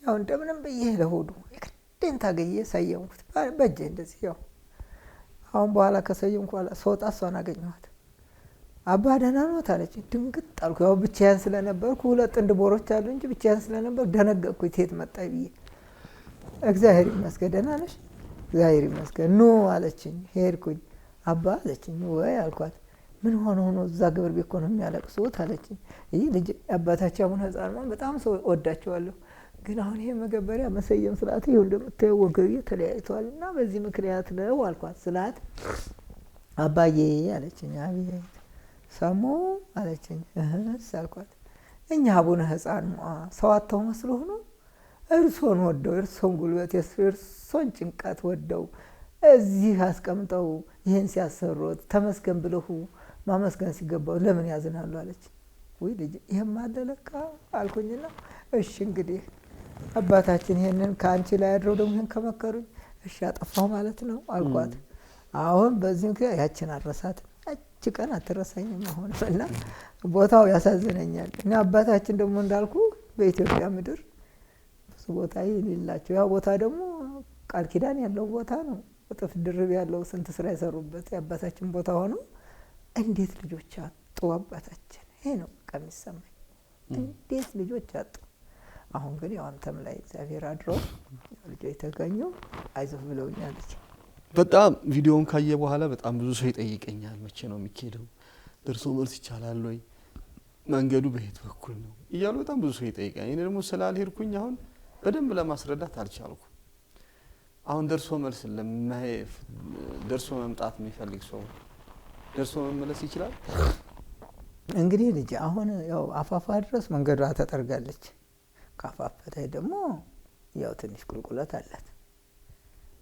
ያው እንደምንም ብዬ ለሆዱ የግዴን ታገዬ ሰየምኩት በእጄ እንደዚህ ያው። አሁን በኋላ ከሰየምኩ በኋላ ስወጣ እሷን አገኘኋት። አባ ደህና ነዎት አለችኝ። ድንግጥ አልኩ። ያው ብቻዬን ስለነበርኩ 2 ጥንድ ቦሮች አሉ እንጂ ብቻዬን ስለነበርኩ ደነገጥኩኝ። የት መጣይ ብዬ እግዚአብሔር ይመስገን ደህና ነሽ? እግዚአብሔር ይመስገን ኑ አለችኝ። ሄድኩኝ። አባ አለችኝ። ወይ አልኳት። ምን ሆኖ እዛ ግብር ቤት እኮ ነው የሚያለቅሱት አለችኝ። ይህ ልጅ አባታቸው አቡነ ሕፃን ሞዐ በጣም ሰው ወዳቸዋለሁ፣ ግን አሁን ይሄ መገበሪያ መሰየም ስርዓት ይኸው እንደምታየው ወገቤ ተለያይቷልና በዚህ ምክንያት ነው አልኳት። ስላት አባዬ አለችኝ። አቤት ሰሙ አለችኝ። እህስ አልኳት። እኛ አቡነ ሕፃን ሞዐ ሰው አጥተው መስሎ ሆኖ እርሶን ወደው እርሶን ጉልበት እርሶን ጭንቀት ወደው እዚህ አስቀምጠው ይሄን ሲያሰሩት ተመስገን ብለሁ ማመስገን ሲገባው ለምን ያዝናሉ አለች። ወይ ልጅ ይሄም አለ ለካ አልኩኝና እሺ እንግዲህ አባታችን ይሄንን ካንቺ ላይ አድረው ደግሞ ይሄን ከመከሩኝ እሺ አጠፋው ማለት ነው አልኳት። አሁን በዚህ ምክንያት ያችን አረሳት። ያቺ ቀን አትረሳኝም አሁን እና ቦታው ያሳዝነኛል። እና አባታችን ደግሞ እንዳልኩ በኢትዮጵያ ምድር ብዙ ቦታ የሌላቸው ያ ቦታ ደግሞ ቃል ኪዳን ያለው ቦታ ነው። እጥፍ ድርብ ያለው ስንት ስራ የሰሩበት የአባታችን ቦታ ሆኖ እንዴት ልጆች አጡ አባታችን። ይሄ ነው በቃ የሚሰማኝ፣ እንዴት ልጆች አጡ። አሁን ግን ያው አንተም ላይ እግዚአብሔር አድሮ ልጆች ተገኙ አይዞህ ብለውኛለች። በጣም ቪዲዮውን ካየ በኋላ በጣም ብዙ ሰው ይጠይቀኛል፣ መቼ ነው የሚኬደው? ደርሶ መልስ ይቻላል ወይ? መንገዱ በየት በኩል ነው እያሉ በጣም ብዙ ሰው ይጠይቀኛል። እኔ ደግሞ ስላልሄድኩኝ አሁን በደንብ ለማስረዳት አልቻልኩም። አሁን ደርሶ መልስ ደርሶ መምጣት የሚፈልግ ሰው ደርሶ መመለስ ይችላል? እንግዲህ ልጅ አሁን ያው አፋፋ ድረስ መንገዷ ተጠርጋለች። ከአፋፍ በታይ ደግሞ ያው ትንሽ ቁልቁለት አላት።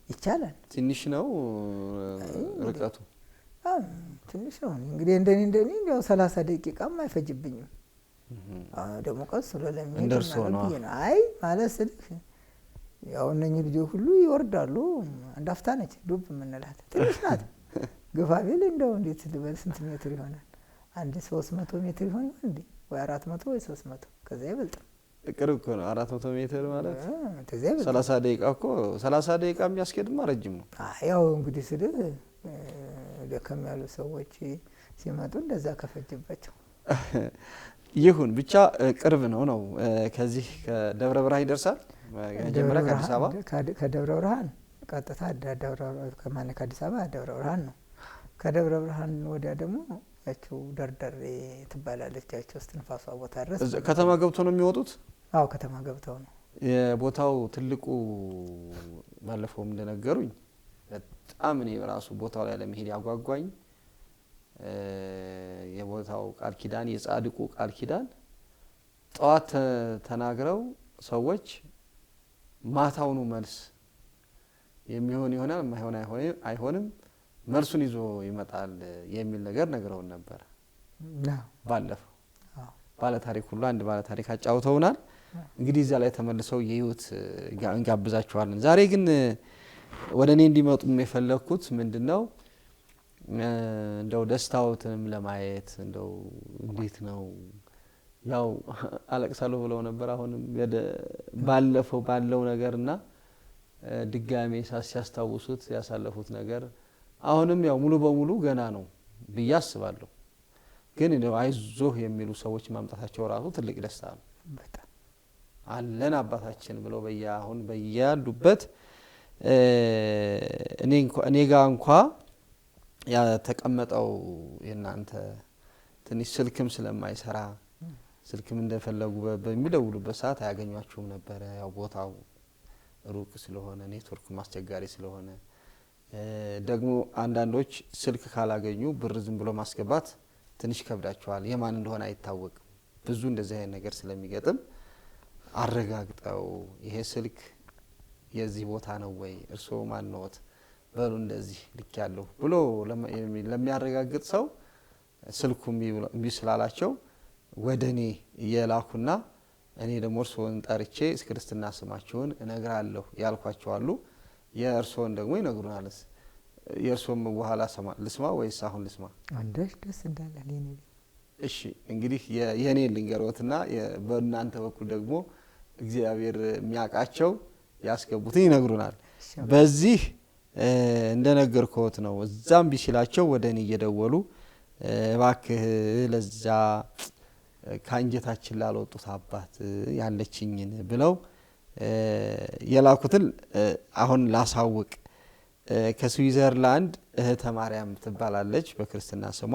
ይቻላል። ትንሽ ነው ርቀቱ። ትንሽ ነው እንግዲህ እንደኔ ያው 30 ደቂቃም አይፈጅብኝም። ደግሞ ቀስ ብሎ ለሚሄድ እንደርሶ ነው። አይ ማለት ስልህ ያው እነኚህ ልጆች ሁሉ ይወርዳሉ። አንድ አፍታ ነች ዱብ የምንላት ትንሽ ናት። ግፋ ቢል እንደው እንዴት ልበል ስንት ሜትር ይሆናል? አንድ 300 ሜትር ይሆን እንዴ? ወይ 400 ወይ 300 ከዛ ይበልጥ ቅርብ እኮ ነው 400 ሜትር ማለት። ከዛ ይበልጥ 30 ደቂቃ እኮ 30 ደቂቃ የሚያስኬድማ ረጅም ነው። ያው እንግዲህ ስልህ ደከም ያሉ ሰዎች ሲመጡ እንደዛ ከፈጀባቸው ይሁን ብቻ ቅርብ ነው። ከዚህ ከደብረ ብርሃን ይደርሳል። መጀመሪያ ከአዲስ አበባ ከደብረ ብርሃን ቀጥታ ከአዲስ አበባ ደብረ ብርሃን ነው። ከደብረ ብርሃን ወዲያ ደግሞ ያቸው ደርደሬ ትባላለች። ያቸው እስትንፋሷ ቦታ ድረስ ከተማ ገብቶ ነው የሚወጡት። አዎ ከተማ ገብተው ነው። የቦታው ትልቁ ባለፈውም እንደነገሩኝ በጣም እኔ ራሱ ቦታው ላይ ለመሄድ ያጓጓኝ የቦታው ቃል ኪዳን የጻድቁ ቃል ኪዳን ጠዋት ተናግረው ሰዎች ማታውኑ መልስ የሚሆን ይሆናል የማይሆን አይሆንም መልሱን ይዞ ይመጣል የሚል ነገር ነግረውን ነበር። ባለፈው ባለ ታሪክ ሁሉ አንድ ባለ ታሪክ አጫውተውናል። እንግዲህ እዛ ላይ ተመልሰው የህይወት እንጋብዛቸዋለን። ዛሬ ግን ወደ እኔ እንዲመጡ የፈለኩት ምንድነው እንደው ደስታውንም ለማየት እንደው እንዴት ነው ያው አለቅሳለሁ ብለው ነበር። አሁንም ባለፈው ባለው ነገርና ድጋሜ ሲያስታውሱት ያሳለፉት ነገር አሁንም ያው ሙሉ በሙሉ ገና ነው ብዬ አስባለሁ። ግን እንደው አይዞህ የሚሉ ሰዎች ማምጣታቸው ራሱ ትልቅ ደስታ ነው። በጣም አለን አባታችን ብለው አሁን በያሉበት እኔ ጋር እንኳን ያ ተቀመጠው የናንተ ትንሽ ስልክም ስለማይሰራ ስልክም እንደፈለጉ በሚደውሉበት ሰዓት አያገኟቸውም ነበር። ያው ቦታው ሩቅ ስለሆነ ኔትወርክ ማስቸጋሪ ስለሆነ ደግሞ አንዳንዶች ስልክ ካላገኙ ብር ዝም ብሎ ማስገባት ትንሽ ከብዳቸዋል። የማን እንደሆነ አይታወቅም። ብዙ እንደዚህ አይነት ነገር ስለሚገጥም አረጋግጠው ይሄ ስልክ የዚህ ቦታ ነው ወይ እርስዎ ማን ነዎት በሉ እንደዚህ ልክ ያለው ብሎ ለሚያረጋግጥ ሰው ስልኩ እምቢ ስላላቸው ወደኔ የላኩና እኔ ደግሞ እርስዎን ጠርቼ ክርስትና ስማቸውን እነግራለሁ ያልኳቸው አሉ። የእርስዎን ደግሞ ይነግሩናል። የእርስዎን በኋላ ልስማ ወይስ አሁን ልስማ? አንደሽ ደስ እንዳለ ለኔ። እሺ እንግዲህ የኔ ልንገሮትና በእናንተ በኩል ደግሞ እግዚአብሔር የሚያቃቸው ያስገቡትን ይነግሩናል። በዚህ እንደነገርኩት ነው። እዛም ቢሲላቸው ወደኔ እየደወሉ እባክህ ለዛ ካንጀታችን ላልወጡት አባት ያለችኝን ብለው የላኩትን አሁን ላሳውቅ። ከስዊዘርላንድ እህተ ማርያም ትባላለች በክርስትና ስሟ።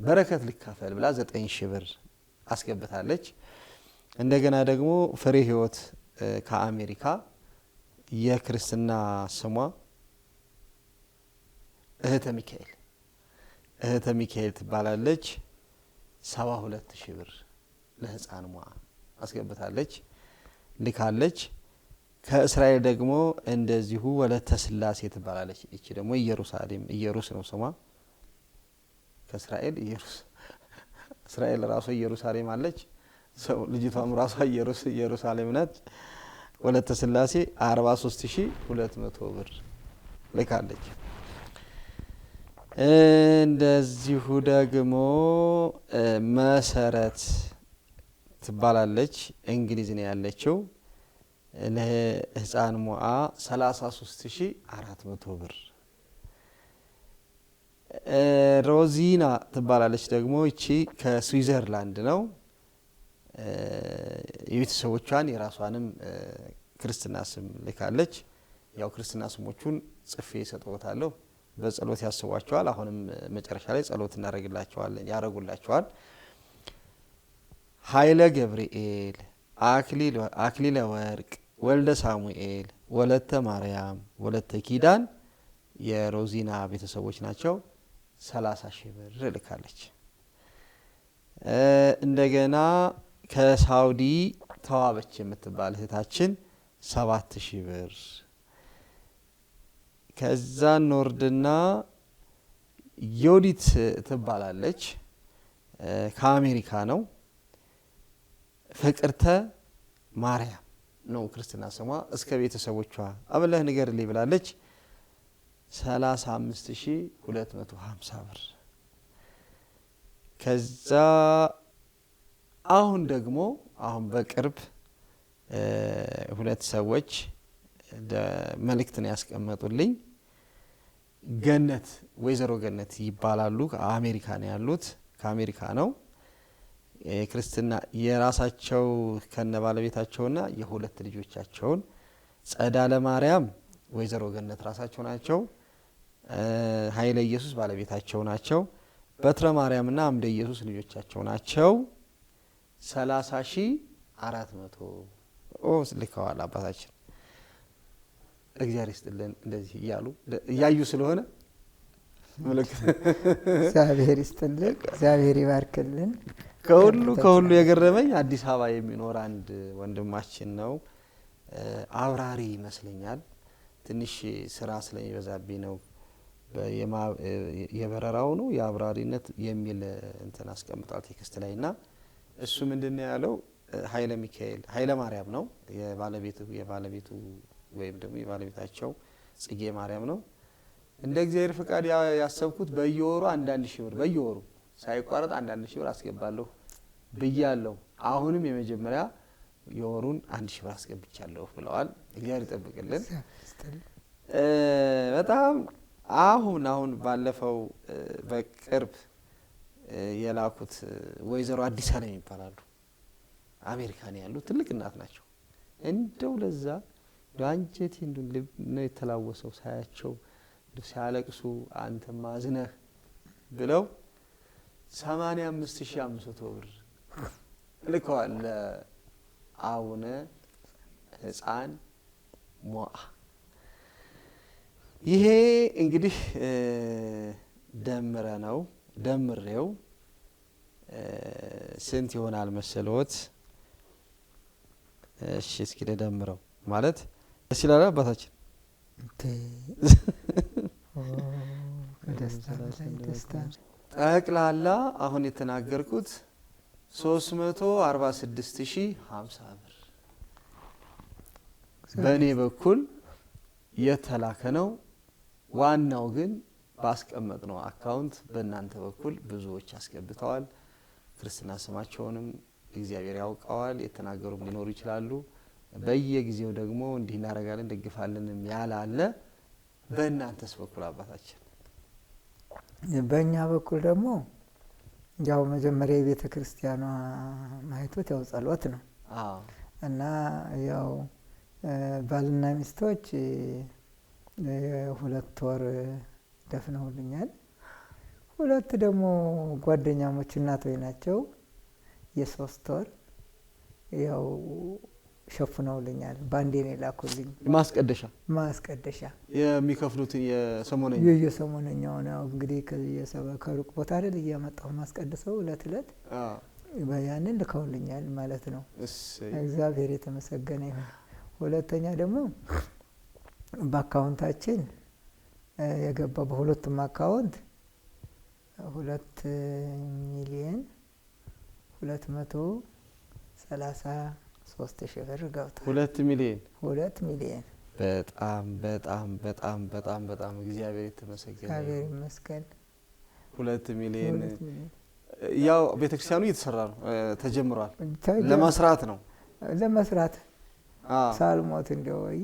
በረከት ልካፈል ብላ 9000 ብር አስገብታለች። እንደገና ደግሞ ፍሬ ህይወት ከአሜሪካ የክርስትና ስሟ እህተ ሚካኤል ትባላለች። 72000 ብር ለህፃን ሟ አስገብታለች ልካለች። ከእስራኤል ደግሞ እንደዚሁ ወለተ ስላሴ ትባላለች። እቺ ደግሞ ኢየሩስ ነው ስሟ። ከእስራኤል እስራኤል ራሱ ኢየሩሳሌም አለች። ሰው ልጅቷም ራሷ ኢየሩሳሌም ናት። ወለተ ስላሴ 43200 ብር ልካለች። እንደዚሁ ደግሞ መሰረት ትባላለች እንግሊዝ ነው ያለችው። ለህፃን ሞአ 33400 ብር። ሮዚና ትባላለች ደግሞ እቺ ከስዊዘርላንድ ነው። የቤተሰቦቿን የራሷንም ክርስትና ስም ልካለች። ያው ክርስትና ስሞቹን ጽፌ ሰጥቶታለሁ። በጸሎት ያስቧቸዋል። አሁንም መጨረሻ ላይ ጸሎት እናደርግላቸዋለን ያረጉላቸዋል። ኃይለ ገብርኤል፣ አክሊለ ወርቅ፣ ወልደ ሳሙኤል፣ ወለተ ማርያም፣ ወለተ ኪዳን የሮዚና ቤተሰቦች ናቸው። 30,000 ብር ልካለች። እንደገና ከሳውዲ ተዋበች የምትባል እህታችን 7,000 ብር። ከዛ ኖርድና ዮዲት ትባላለች ከአሜሪካ ነው። ፍቅርተ ማርያም ነው ክርስትና ስሟ። እስከ ቤተሰቦቿ አብለህ ንገርልኝ ብላለች 35,250 ብር። ከዛ አሁን ደግሞ በቅርብ ሁለት ሰዎች መልእክትን ያስቀመጡልኝ ገነት ወይዘሮ ገነት ይባላሉ። አሜሪካ ነው ያሉት። ከአሜሪካ ነው ክርስትና የራሳቸው ከነ ባለቤታቸውና የሁለት ልጆቻቸውን ጸዳለ ማርያም ወይዘሮ ገነት ራሳቸው ናቸው። ኃይለ ኢየሱስ ባለቤታቸው ናቸው። በትረ ማርያምና አምደ ኢየሱስ ልጆቻቸው ናቸው። 30,400 ልከዋል አባታችን። እግዚአብሔር ይስጥልን። እንደዚህ እያዩ ስለሆነ እግዚአብሔር ይስጥልን፣ እግዚአብሔር ይባርክልን። ከሁሉ የገረመኝ አዲስ አበባ የሚኖር አንድ ወንድማችን ነው። አብራሪ ይመስለኛል። ትንሽ ስራ ስለሚበዛብኝ ነው የበረራው ነው የአብራሪነት የሚል እንትን አስቀምጧል ቴክስት ላይና እሱ ምንድነው ያለው ኃይለ ማርያም ነው የባለቤቱ ወይም ደግሞ የባለቤታቸው ጽጌ ማርያም ነው። እንደ እግዚአብሔር ፍቃድ ያሰብኩት በየወሩ 1,000 ብር በየወሩ ሳይቋረጥ 1,000 ብር አስገባለሁ ብያለሁ። አሁንም የመጀመሪያ የወሩን 1,000 ብር አስገብቻለሁ ብለዋል። እግዚአብሔር ይጠብቅልን። በጣም አሁን ባለፈው በቅርብ የላኩት ወይዘሮ አዲስ አለም ይባላሉ። አሜሪካን ያሉ ትልቅ እናት ናቸው። እንደው ለዛ አንጀቴ ልብ ነው የተላወሰው ሳያቸው ሲያለቅሱ አንተማ አዝነህ ብለው 85,500 ብር ልከዋል ለአቡነ ሕፃን ሞአ። ይሄ እንግዲህ ደምሬው ስንት ይሆናል መሰለዎት? እሺ እስኪ ደምረው ማለት ደስ ይላል አባታችን። ጠቅላላ አሁን የተናገርኩት 346,050 ብር በእኔ በኩል የተላከ ነው። ዋናው ግን ባስቀመጥነው አካውንት በእናንተ በኩል ብዙዎች አስገብተዋል። ክርስትና ስማቸውንም እግዚአብሔር ያውቀዋል። የተናገሩም ሊኖሩ ይችላሉ። በየጊዜው ደግሞ እንዲህ እናደርጋለን ደግፋለንም ያላለ በእናንተስ በኩል አባታችን? በእኛ በኩል ደግሞ ያው መጀመሪያ የቤተ ክርስቲያኗ ማይቶት ያው ጸሎት ነው እና ያው ባልና ሚስቶች 2 ወር ደፍነውልኛል። 2 ደግሞ ጓደኛሞች እናቶች ናቸው የ3 ወር ያው ሸፍነውልኛል። ባንዴ ነው ላኩልኝ። ማስቀደሻ የሚከፍሉትን የሰሞነኛው ነው እንግዲህ ከሩቅ ቦታ አይደል እያመጣሁ ማስቀደሰው እለት ያንን ልከውልኛል ማለት ነው። እግዚአብሔር የተመሰገነ ይሁን። ሁለተኛ ደግሞ በአካውንታችን የገባው በሁለቱም አካውንት 2,233,000 ብር ገብቷል። 2 ሚሊዮን በጣም እግዚአብሔር የተመሰገነ እግዚአብሔር ይመስገን። 2 ሚሊዮን ያው ቤተክርስቲያኑ እየተሰራ ነው፣ ተጀምሯል። ለመስራት ነው ሳልሞት እንደወይ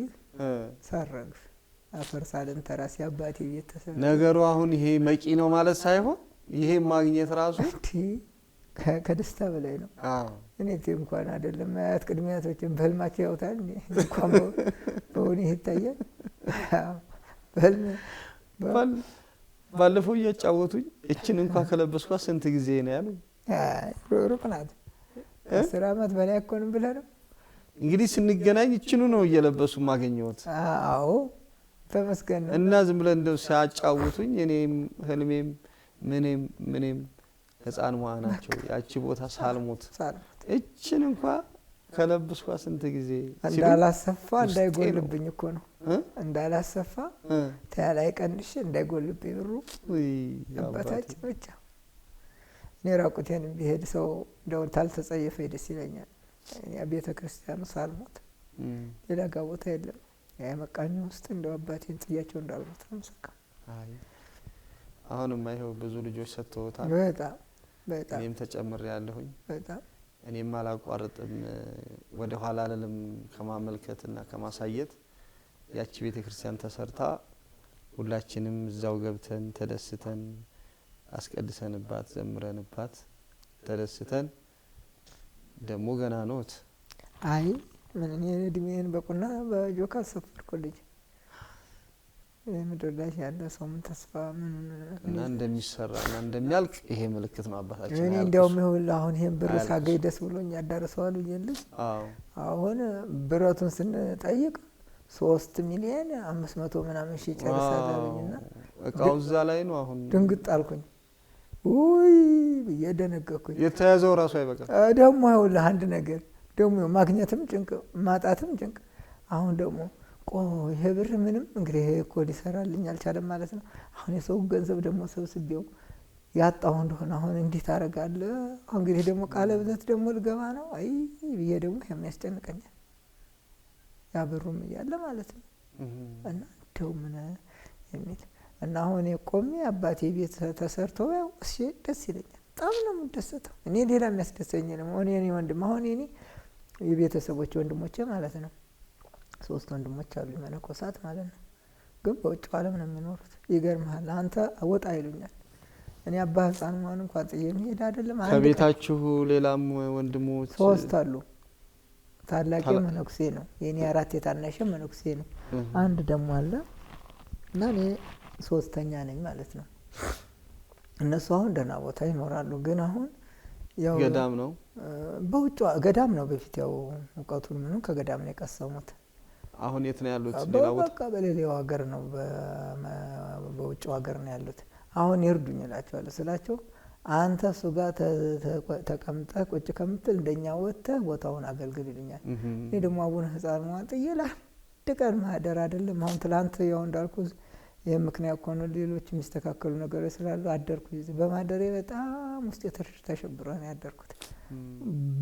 ሰረግ አፈርሳለን ተራሲ አባቴ ቤት ተሰራ ነገሩ። አሁን ይሄ መቂ ነው ማለት ሳይሆን ይሄ ማግኘት ራሱ ከደስታ በላይ ነው። እኔ እንኳን አይደለም አያት ቅድሚያቶችን በህልማቸው ያውታል እንኳን በእውነት ይታያል። ባለፈው እያጫወቱኝ እችን እንኳን ከለበስኳት ስንት ጊዜ ነው ያሉ። ሩቅ ናት 10 ዓመት በላይ እኮ ነው ብለህ ነው እንግዲህ ስንገናኝ እችኑ ነው እየለበሱ ማገኘሁት። አዎ ተመስገን ነው። እና ዝም ብለን እንደው ሲያጫውቱኝ እኔም ህልሜም ምንም ህፃን መሆናቸው ያቺ ቦታ ሳልሞት እችን እንኳን ከለብስኳ ስንት ጊዜ እንዳላሰፋ እንዳይጎልብኝ እኮ ነው እንዳላሰፋ ታላይ ቀንሽ እንዳይጎልብኝ ብሩ አባታችን ብቻ እኔ ራቁቴን ቢሄድ ሰው እንደው ታልተጸየፈ ደስ ይለኛል እኔ ቤተ ክርስቲያኑ ሳልሞት ሌላ ጋር ቦታ የለም ያ መቃኞ ውስጥ እንደው አባቴን ጥያቸው እንዳልሞት ነው ሰካ አይ አሁንም አይሆን ብዙ ልጆች ሰጥተውታል በጣም እኔም ተጨምር ያለሁኝ በጣም እኔም አላቋርጥም ወደ ኋላ ለለም ከማመልከትና ከማሳየት ያቺ ቤተ ክርስቲያን ተሰርታ ሁላችንም እዛው ገብተን ተደስተን አስቀድሰንባት ዘምረንባት ተደስተን ደሞ ገና ኖት አይ ምን እኔ እድሜን በቁና በጆካ ሰፈርኩልኝ ምድርዳሽ ያለ ሰው ምን ተስፋ ምን እና እንደሚሰራና እንደሚያልቅ ይሄ ምልክት ነው አባታችን እኔ እንደውም ይሁን አሁን ይሄን ብር ሳገኝ ደስ ብሎኝ ያዳርሰዋል ይልኝ አሁን ብረቱን ስንጠይቅ 3 ሚሊዮን 500 ምናምን ሺህ ጨርሳለኝና እቃው እዛ ላይ ነው አሁን ድንግጥ አልኩኝ ውይ በየደነገኩኝ የተያዘው ራሱ አይበቃ ደግሞ ይሁን አንድ ነገር ደግሞ ማግኘትም ጭንቅ ማጣትም ጭንቅ አሁን ደግሞ ይሄ ብር ምንም እንግዲህ እኮ ሊሰራልኝ አልቻለም ማለት ነው አሁን የሰው ገንዘብ ደግሞ ሰብስቤው ያጣው እንደሆነ አሁን እንዴት አረጋለሁ እንግዲህ ደግሞ ቃለ ብዛት ደግሞ ልገባ ነው አይ ብዬ ደግሞ የሚያስጨንቀኛል ያ ብሩም ይያለ ማለት ነው እና እንደው ምን የሚል እና አሁን የቆሜ አባቴ ቤት ተሰርቶ ያው እሺ ደስ ይለኛል በጣም ነው የምደሰተው እኔ ሌላ የሚያስደስተኝ ነው እኔ ወንድም አሁን እኔ የቤተሰቦች ወንድሞቼ ማለት ነው 3 ወንድሞች አሉ መነኮሳት ማለት ነው ግን በውጭ ዓለም ነው የሚኖሩት ይገርማል አንተ ወጣ ይሉኛል እኔ አባ ህፃን ማን እንኳን ጥዬ መሄድ አይደለም ከቤታችሁ ሌላም ወንድሞች 3 አሉ ታላቅ መነኩሴ ነው የኔ 4 የታናሽ መነኩሴ ነው አንድ ደግሞ አለ እና እኔ 3ኛ ነኝ ማለት ነው እነሱ አሁን ደህና ቦታ ይኖራሉ ግን አሁን ያው ገዳም ነው በውጭ ገዳም ነው በፊት ያው ሙቀቱን ምንም ከገዳም ነው የቀሰሙት አሁን የት ነው ያሉት ሌላ ቦታ በቃ በሌላው ሀገር ነው በውጭ ሀገር ነው ያሉት አሁን ይርዱኝ እላቸዋለሁ ስላቸው አንተ እሱ ጋር ተቀምጠህ ቁጭ ከምትል እንደኛ ወጥተህ ቦታውን አገልግል ይሉኛል እኔ ደግሞ አቡነ ህፃን ማን ጥየላ ደቀን ማደር አይደለም አሁን ትላንት ያው እንዳልኩ የምክንያት ሆነ ሌሎች የሚስተካከሉ ነገሮች ስላሉ አደርኩ በማደሬ በጣም ውስጥ ተሸብሮ ነው ያደርኩት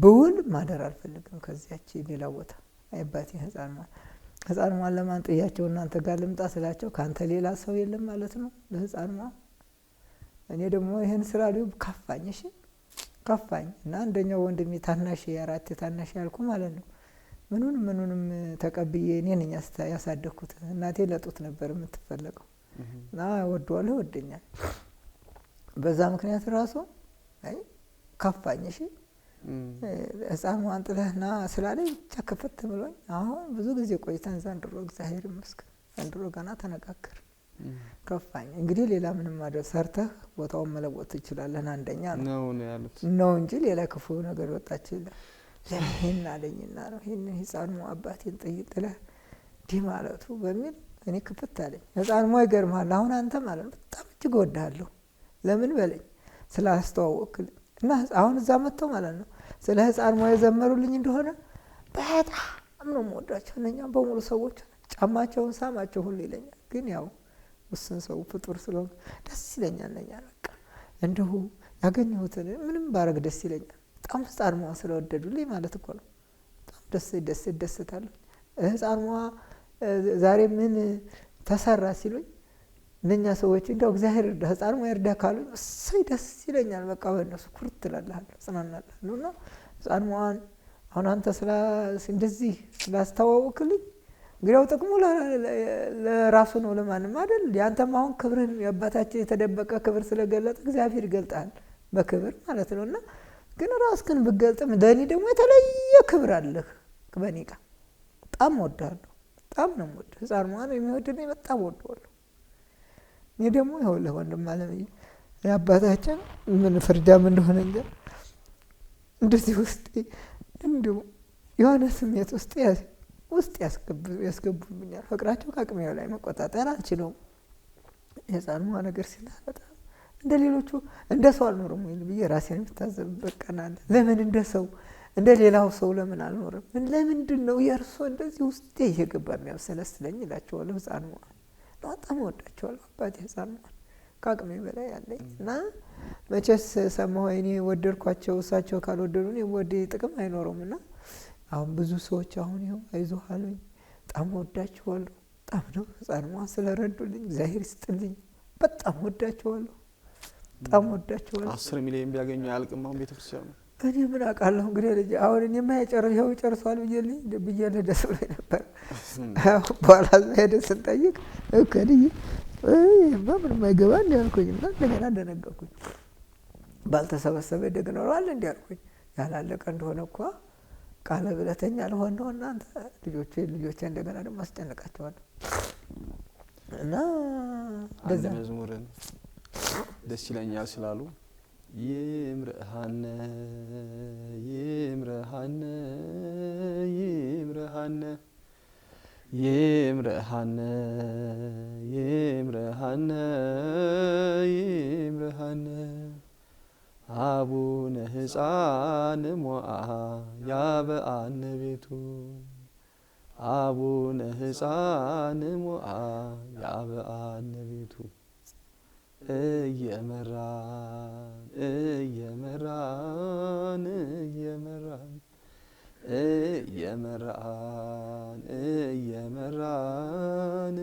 በውል ማደር አልፈልግም ከዚያች ሌላ ቦታ አይባቴ ህፃን ማን ለማን ጥያቸው እናንተ ጋር ልምጣ ስላቸው ካንተ ሌላ ሰው የለም ማለት ነው ለህፃን ማን እኔ ደግሞ ይሄን ስላሉ ከፋኝ እሺ ከፋኝ እና አንደኛው ወንድሜ ታናሽ የ4 ታናሽ ያልኩ ማለት ነው ምኑንም ተቀብዬ እኔ ነኝ ያሳደኩት እናቴ ለጡት ነበር የምትፈልገው እና ወደዋለሁ ወደኛል በዛ ምክንያት ራሱ አይ ከፋኝ እሺ ህፃን ማን ጥለህና ስላለኝ ተከፈተ ብሎኝ አሁን ብዙ ጊዜ ቆይተን ዘንድሮ እግዚአብሔር ይመስገን ዘንድሮ ገና ተነጋገር ከፋኝ እንግዲህ ሌላ ምንም ማድረግ ሰርተህ ቦታውን መለወጥ ትችላለህ አንደኛ ነው ያሉት ነው እንጂ ሌላ ክፉ ነገር ወጣችልህ ለምን አለኝና ነው ይሄን ህፃን አባቴን ጥይጥለህ ዲማለቱ በሚል እኔ ክፍት አለኝ ህፃን ሞ ይገርማል አሁን አንተ ማለት በጣም እጅግ ወዳለሁ ለምን በለኝ ስላስተዋወቅልኝ እና አሁን እዛ መጥተው ማለት ነው ስለ ህፃን ሞ የዘመሩልኝ እንደሆነ በጣም ነው የምወዳቸው እነኛ በሙሉ ሰዎች ጫማቸውን ሳማቸው ሁሉ ይለኛል ግን ያው ውስን ሰው ፍጡር ስለሆነ ደስ ይለኛል ነኛ በቃ እንደው ያገኘሁትን ምንም ባረግ ደስ ይለኛል በጣም ህፃን ሞ ስለወደዱልኝ ማለት እኮ ነው በጣም ደስታለሁ ህፃን ሞ ዛሬ ምን ተሰራ ሲሉኝ እነኛ ሰዎች እንደው እግዚአብሔር ህፃን ሞ ይርዳ ካሉ እሰይ ደስ ይለኛል በቃ በእነሱ ኩርት ትላለህ ጽናናለህና ህፃን ሞ አሁን አንተ እንደዚህ ስላስተዋወቅልኝ ግራው ጥቅሙ ለራሱ ነው ለማንም አይደል ያንተም አሁን ክብርን ያባታችን የተደበቀ ክብር ስለገለጠ እግዚአብሔር ይገልጣል በክብር ማለት ነውና ግን ራስክን ብገልጥም ለኔ ደግሞ የተለየ ክብር አለህ በኔ ጋር በጣም ወዳለሁ በጣም ነው ወዳለሁ ህፃን ማን የሚወድኝ በጣም ወዳለሁ እኔ ደግሞ ይኸውልህ ወንድም ማለት ያባታችን ምን ፍርዳም እንደሆነ እንጂ እንደዚህ ውስጥ እንደው የሆነ ስሜት ውስጥ ያስገቡኛል ፍቅራቸው ከአቅሜ ላይ መቆጣጠር አልችልም የህፃን ማን ነገር ሲላ በጣም እንደ ሌሎቹ እንደ ሰው አልኖርም ወይ ብዬ ራሴን የምታዘብበት ቀን አለ። ለምን እንደ ሰው እንደ ሌላው ሰው ለምን አልኖርም? ለምንድን ነው የእርሶ እንደዚህ ውስጤ እየገባ የሚያብሰለስለኝ እላቸዋለሁ። ሕፃን መሆን በጣም እወዳቸዋለሁ። አባቴ ሕፃን መሆን ከአቅሜ በላይ ያለኝ እና መቼስ ሰማሁ እኔ ወደድኳቸው እሳቸው ካልወደዱ እኔ ወደ ጥቅም አይኖረውም። እና አሁን ብዙ ሰዎች አሁን ይኸው አይዞህ አሉኝ። በጣም እወዳቸዋለሁ። በጣም ነው ሕፃን መሆን ስለረዱልኝ እግዚአብሔር ይስጥልኝ። በጣም እወዳቸዋለሁ። በጣም እወዳቸዋለሁ። 10 ሚሊዮን ቢያገኙ አያልቅም አሁን ቤተክርስቲያኑ። እኔ ምን አውቃለሁ እንግዲህ ልጅ አሁን እኔማ ይኸው ጨርሷል ብዬ ደስ ብሎኝ ነበር። በኋላ ሄደን ስንጠይቅ እከልይ ይሄማ ምንም አይገባ እንዲህ አልኩኝ እና እንደገና እንደነገርኩኝ ባልተሰበሰበ ደግ ኖረዋል እንዲህ አልኩኝ። ያላለቀ እንደሆነ እኮ ቃለ ብለተኛ ልሆን ነው እናንተ ልጆቼ እንደገና ደግሞ አስጨንቃቸዋለሁ እና አንድ መዝሙርን ደስ ይለኛል ስላሉ ይምርሃነ ይምርሃነ ይምርሃነ ይምርሃነ ይምርሃነ ይምርሃነ አቡነ ሕፃን ሞአ ያበአነ ቤቱ አቡነ ሕፃን ሞአ ያበአነ ቤቱ እየመራን እየመራን እየመራን እየመራን እየመራን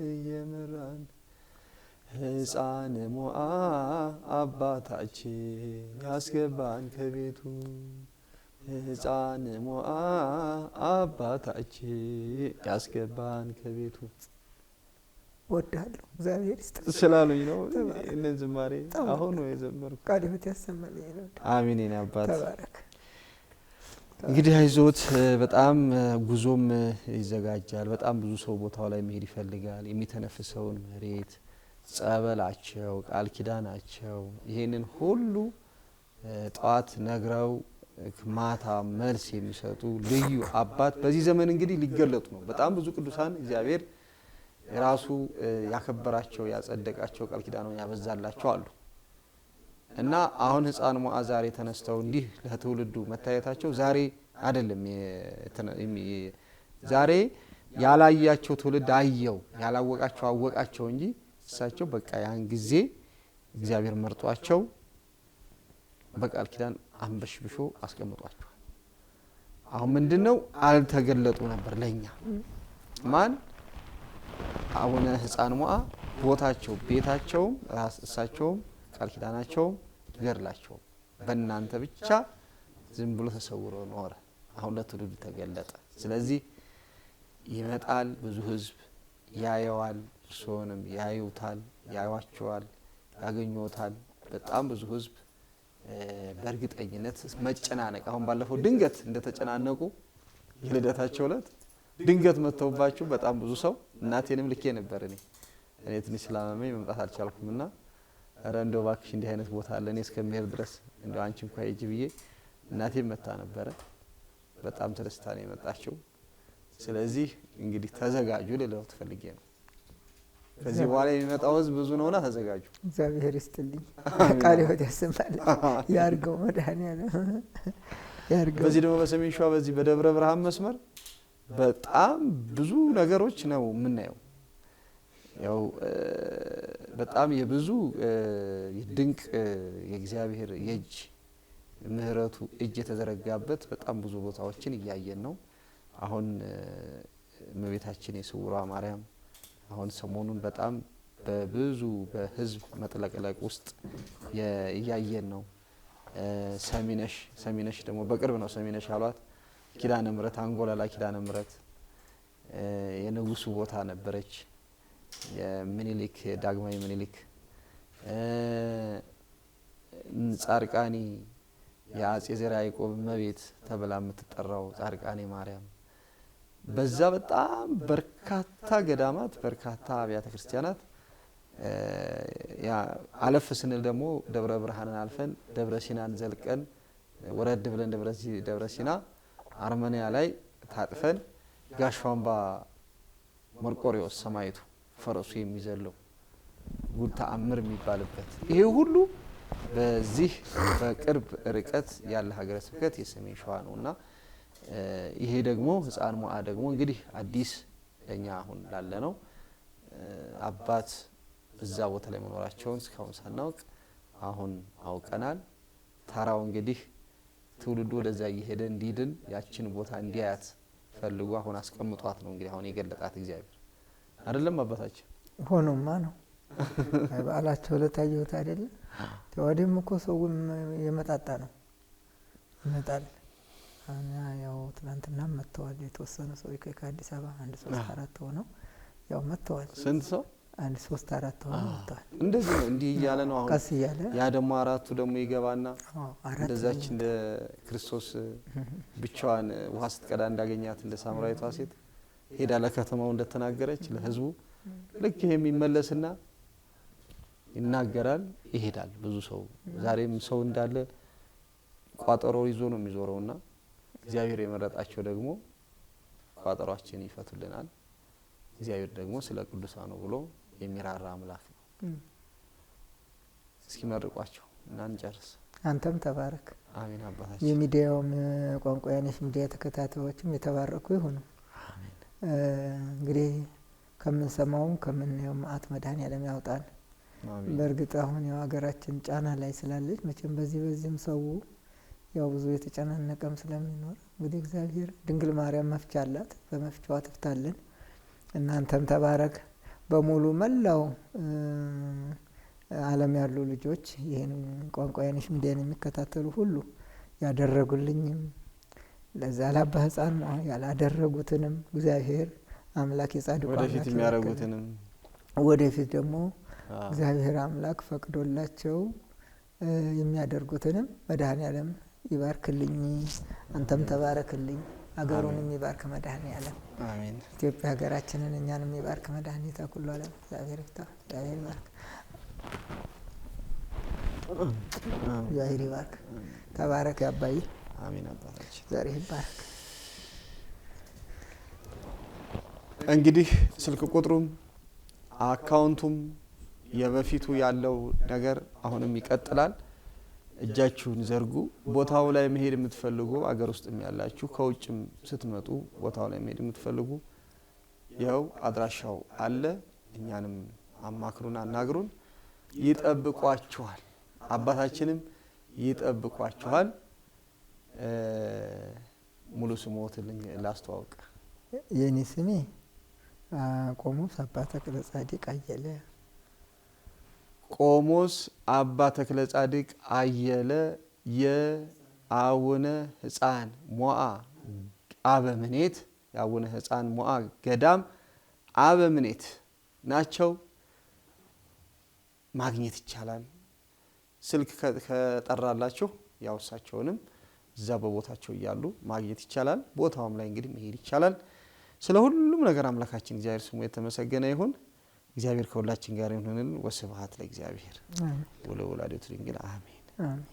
እየመራን ሕፃን ሞአ አባታችን ያስገባን ከቤቱ ሕፃን ሞአ አባታችን ያስገባን ከቤቱ ወዳለሁ እግዚአብሔር ይስጥልኝ ስላሉኝ ነው። እነ ዝማሬ አሁን ነው የዘመርኩት። ቃል ሕይወት ያሰማልኝ ነው። አሜን። የኔ አባት ተባረክ። እንግዲህ አይዞት። በጣም ጉዞም ይዘጋጃል። በጣም ብዙ ሰው ቦታው ላይ መሄድ ይፈልጋል። የሚተነፍሰውን መሬት፣ ጸበላቸው፣ ቃል ኪዳናቸው ይሄንን ሁሉ ጠዋት ነግረው ማታ መልስ የሚሰጡ ልዩ አባት በዚህ ዘመን እንግዲህ ሊገለጡ ነው። በጣም ብዙ ቅዱሳን እግዚአብሔር ራሱ ያከበራቸው ያጸደቃቸው ቃል ኪዳኑን ያበዛላቸው አሉ እና አሁን ሕፃን ሞአ ዛሬ ተነስተው እንዲህ ለትውልዱ መታየታቸው ዛሬ አይደለም። ዛሬ ያላያቸው ትውልድ አየው፣ ያላወቃቸው አወቃቸው እንጂ እሳቸው በቃ ያን ጊዜ እግዚአብሔር መርጧቸው በቃል ኪዳን አንበሽብሾ አስቀምጧቸዋል። አሁን ምንድነው አልተገለጡ ነበር ለኛ ማን አቡነ ሕፃን ሞአ ቦታቸው ቤታቸውም እሳቸውም ቃል ኪዳናቸውም ገድላቸውም በእናንተ ብቻ ዝም ብሎ ተሰውሮ ኖረ። አሁን ለትውልዱ ተገለጠ። ስለዚህ ይመጣል፣ ብዙ ሕዝብ ያየዋል፣ እርስዎንም ያዩታል፣ ያዩዋቸዋል፣ ያገኙታል። በጣም ብዙ ሕዝብ በእርግጠኝነት መጨናነቅ አሁን ባለፈው ድንገት እንደተጨናነቁ የልደታቸው ዕለት ድንገት መተውባችሁ በጣም ብዙ ሰው እናቴንም ልኬ ነበር። እኔ ትንሽ ስላመመኝ መምጣት አልቻልኩምና ኧረ እንደው እባክሽ እንዲህ አይነት ቦታ አለ እኔ እስከምሄድ ድረስ እንደው አንቺ እንኳን ሂጂ ብዬ እናቴም መታ ነበረ። በጣም ተደስታ ነው የመጣችው። ስለዚህ እንግዲህ ተዘጋጁ ልለው ትፈልጌ ነው። ከዚህ በኋላ የሚመጣው ህዝብ ብዙ ነውና ተዘጋጁ። እግዚአብሔር ይስጥልኝ። ቃል ሕይወት ያሰማልኝ ያርገው መድኃኒዓለም ያርገው። በዚህ ደግሞ በሰሜን ሸዋ በዚህ በደብረ ብርሃን መስመር በጣም ብዙ ነገሮች ነው የምናየው። ያው በጣም የብዙ ድንቅ የእግዚአብሔር የእጅ ምሕረቱ እጅ የተዘረጋበት በጣም ብዙ ቦታዎችን እያየን ነው። አሁን እመቤታችን የስውሯ ማርያም አሁን ሰሞኑን በጣም በብዙ በህዝብ መጥለቅለቅ ውስጥ እያየን ነው። ሰሚነሽ ደግሞ በቅርብ ነው ሰሚነሽ ያሏት ኪዳነ ምሕረት አንጎላላ ኪዳነ ምሕረት የንጉሱ ቦታ ነበረች። የሚኒሊክ ዳግማዊ ሚኒሊክ ጻርቃኒ የአጼ ዘርዓ ያዕቆብ እመቤት ተብላ የምትጠራው ጻርቃኒ ማርያም በዛ በጣም በርካታ ገዳማት በርካታ አብያተ ክርስቲያናት አለፍ ስንል ደግሞ ደብረ ብርሃንን አልፈን ደብረ ሲናን ዘልቀን ወረድ ብለን ደብረ ሲና አርመኒያ ላይ ታጥፈን ጋሻምባ መርቆሪዎስ ሰማይቱ ፈረሱ የሚዘለው ጉድ ተአምር የሚባልበት ይሄ ሁሉ በዚህ በቅርብ ርቀት ያለ ሀገረ ስብከት የሰሜን ሸዋ ነውና ይሄ ደግሞ ህፃን ሞዓ ደግሞ እንግዲህ አዲስ ለኛ አሁን ላለ ነው አባት እዛ ቦታ ላይ መኖራቸውን እስካሁን ሳናውቅ አሁን አውቀናል። ታራው እንግዲህ ትውልዱ ወደዛ እየሄደ እንዲድን ያችን ቦታ እንዲያያት ፈልጎ አሁን አስቀምጧት ነው እንግዲህ አሁን የገለጣት እግዚአብሔር አይደለም አባታችን ሆኖማ ነው በዓላቸው ለታየውት አይደለም ተወደም እኮ ሰውም የመጣጣ ነው ይመጣል። ያው ትናንትና መጥተዋል የተወሰነ ሰው ከአዲስ አበባ 1 3 4 ሆነው ያው መጥተዋል። ስንት ሰው 1 3 4 ሆነው መጥተዋል። እንደዚህ ነው እንዲህ እያለ ነው አሁን ቀስ እያለ ያ ደግሞ አራቱ ደግሞ ይገባና እንደዛች እንደ ክርስቶስ ብቻዋን ውሃ ስትቀዳ እንዳገኛት እንደ ሳምራዊቷ ሴት ሄዳ ለከተማው እንደተናገረች ለህዝቡ ልክ ይሄ የሚመለስና ይናገራል ይሄዳል። ብዙ ሰው ዛሬም ሰው እንዳለ ቋጠሮ ይዞ ነው የሚዞረውና እግዚአብሔር የመረጣቸው ደግሞ ቋጠሯችን ይፈቱልናል። እግዚአብሔር ደግሞ ስለ ቅዱሳኑ ብሎ የሚራራ አምላክ ነው። እስኪ መርቋቸው እና እንጨርስ። አንተም ተባረክ። አሜን አባታችን። የሚዲያውም ቋንቋ ያነሽ ሚዲያ ተከታታዮችም የተባረኩ ይሁኑ። አሜን። እንግዲህ ከምንሰማውም ከምናየው መዓት መድኃኔዓለም ያውጣን። አሜን። በእርግጥ አሁን ያው ሀገራችን ጫና ላይ ስላለች መቼም በዚህም ሰው ያው ብዙ የተጨናነቀም ስለሚኖር እንግዲህ እግዚአብሔር ድንግል ማርያም መፍቻ አላት በመፍቻዋ ትፍታልን። እናንተም ተባረክ። በሙሉ መላው ዓለም ያሉ ልጆች ይሄን ቋንቋ ያነሽ ሚዲያን የሚከታተሉ ሁሉ ያደረጉልኝም ለዛ ላባ ህፃን ያላደረጉትንም እግዚአብሔር አምላክ የጻድቁ አምላክ ወደፊት የሚያረጉትንም ወደፊት ደግሞ እግዚአብሔር አምላክ ፈቅዶላቸው የሚያደርጉትንም መድኃኔዓለም ይባርክልኝ። አንተም ተባረክልኝ። አገሩንም ይባርክ መድኃኔዓለም። አሜን። ኢትዮጵያ ሀገራችንን እኛንም ይባርክ መድኃኒታ ኩሉ ዓለም እግዚአብሔር ይፍታ። እግዚአብሔር ይባርክ። እግዚአብሔር ይባርክ። ተባረክ አባዬ። አሜን አባታችን። ዛሬ ይባርክ። እንግዲህ ስልክ ቁጥሩም አካውንቱም የበፊቱ ያለው ነገር አሁንም ይቀጥላል። እጃችሁን ዘርጉ። ቦታው ላይ መሄድ የምትፈልጉ አገር ውስጥም ያላችሁ ከውጭም ስትመጡ ቦታው ላይ መሄድ የምትፈልጉ ያው አድራሻው አለ። እኛንም አማክሩን አናግሩን። ይጠብቋችኋል። አባታችንም ይጠብቋችኋል። ሙሉ ስሞትን ላስተዋውቅ። የኔ ስሜ ቆሞስ አባ ተክለ ጻድቅ አየለ። ቆሞስ አባ ተክለ ጻድቅ አየለ የአቡነ ሕፃን ሞዓ አበምኔት የአቡነ ሕፃን ሞዓ ገዳም አበምኔት ናቸው። ማግኘት ይቻላል። ስልክ ከጠራላችሁ ያው እሳቸውንም እዛ በቦታቸው እያሉ ማግኘት ይቻላል። ቦታውም ላይ እንግዲህ መሄድ ይቻላል። ስለ ሁሉም ነገር አምላካችን እግዚአብሔር ስሙ የተመሰገነ ይሁን። እግዚአብሔር ከሁላችን ጋር ይሁንልን። ወስብሐት ለእግዚአብሔር ወለወላዲቱ ድንግል አሜን። አሜን።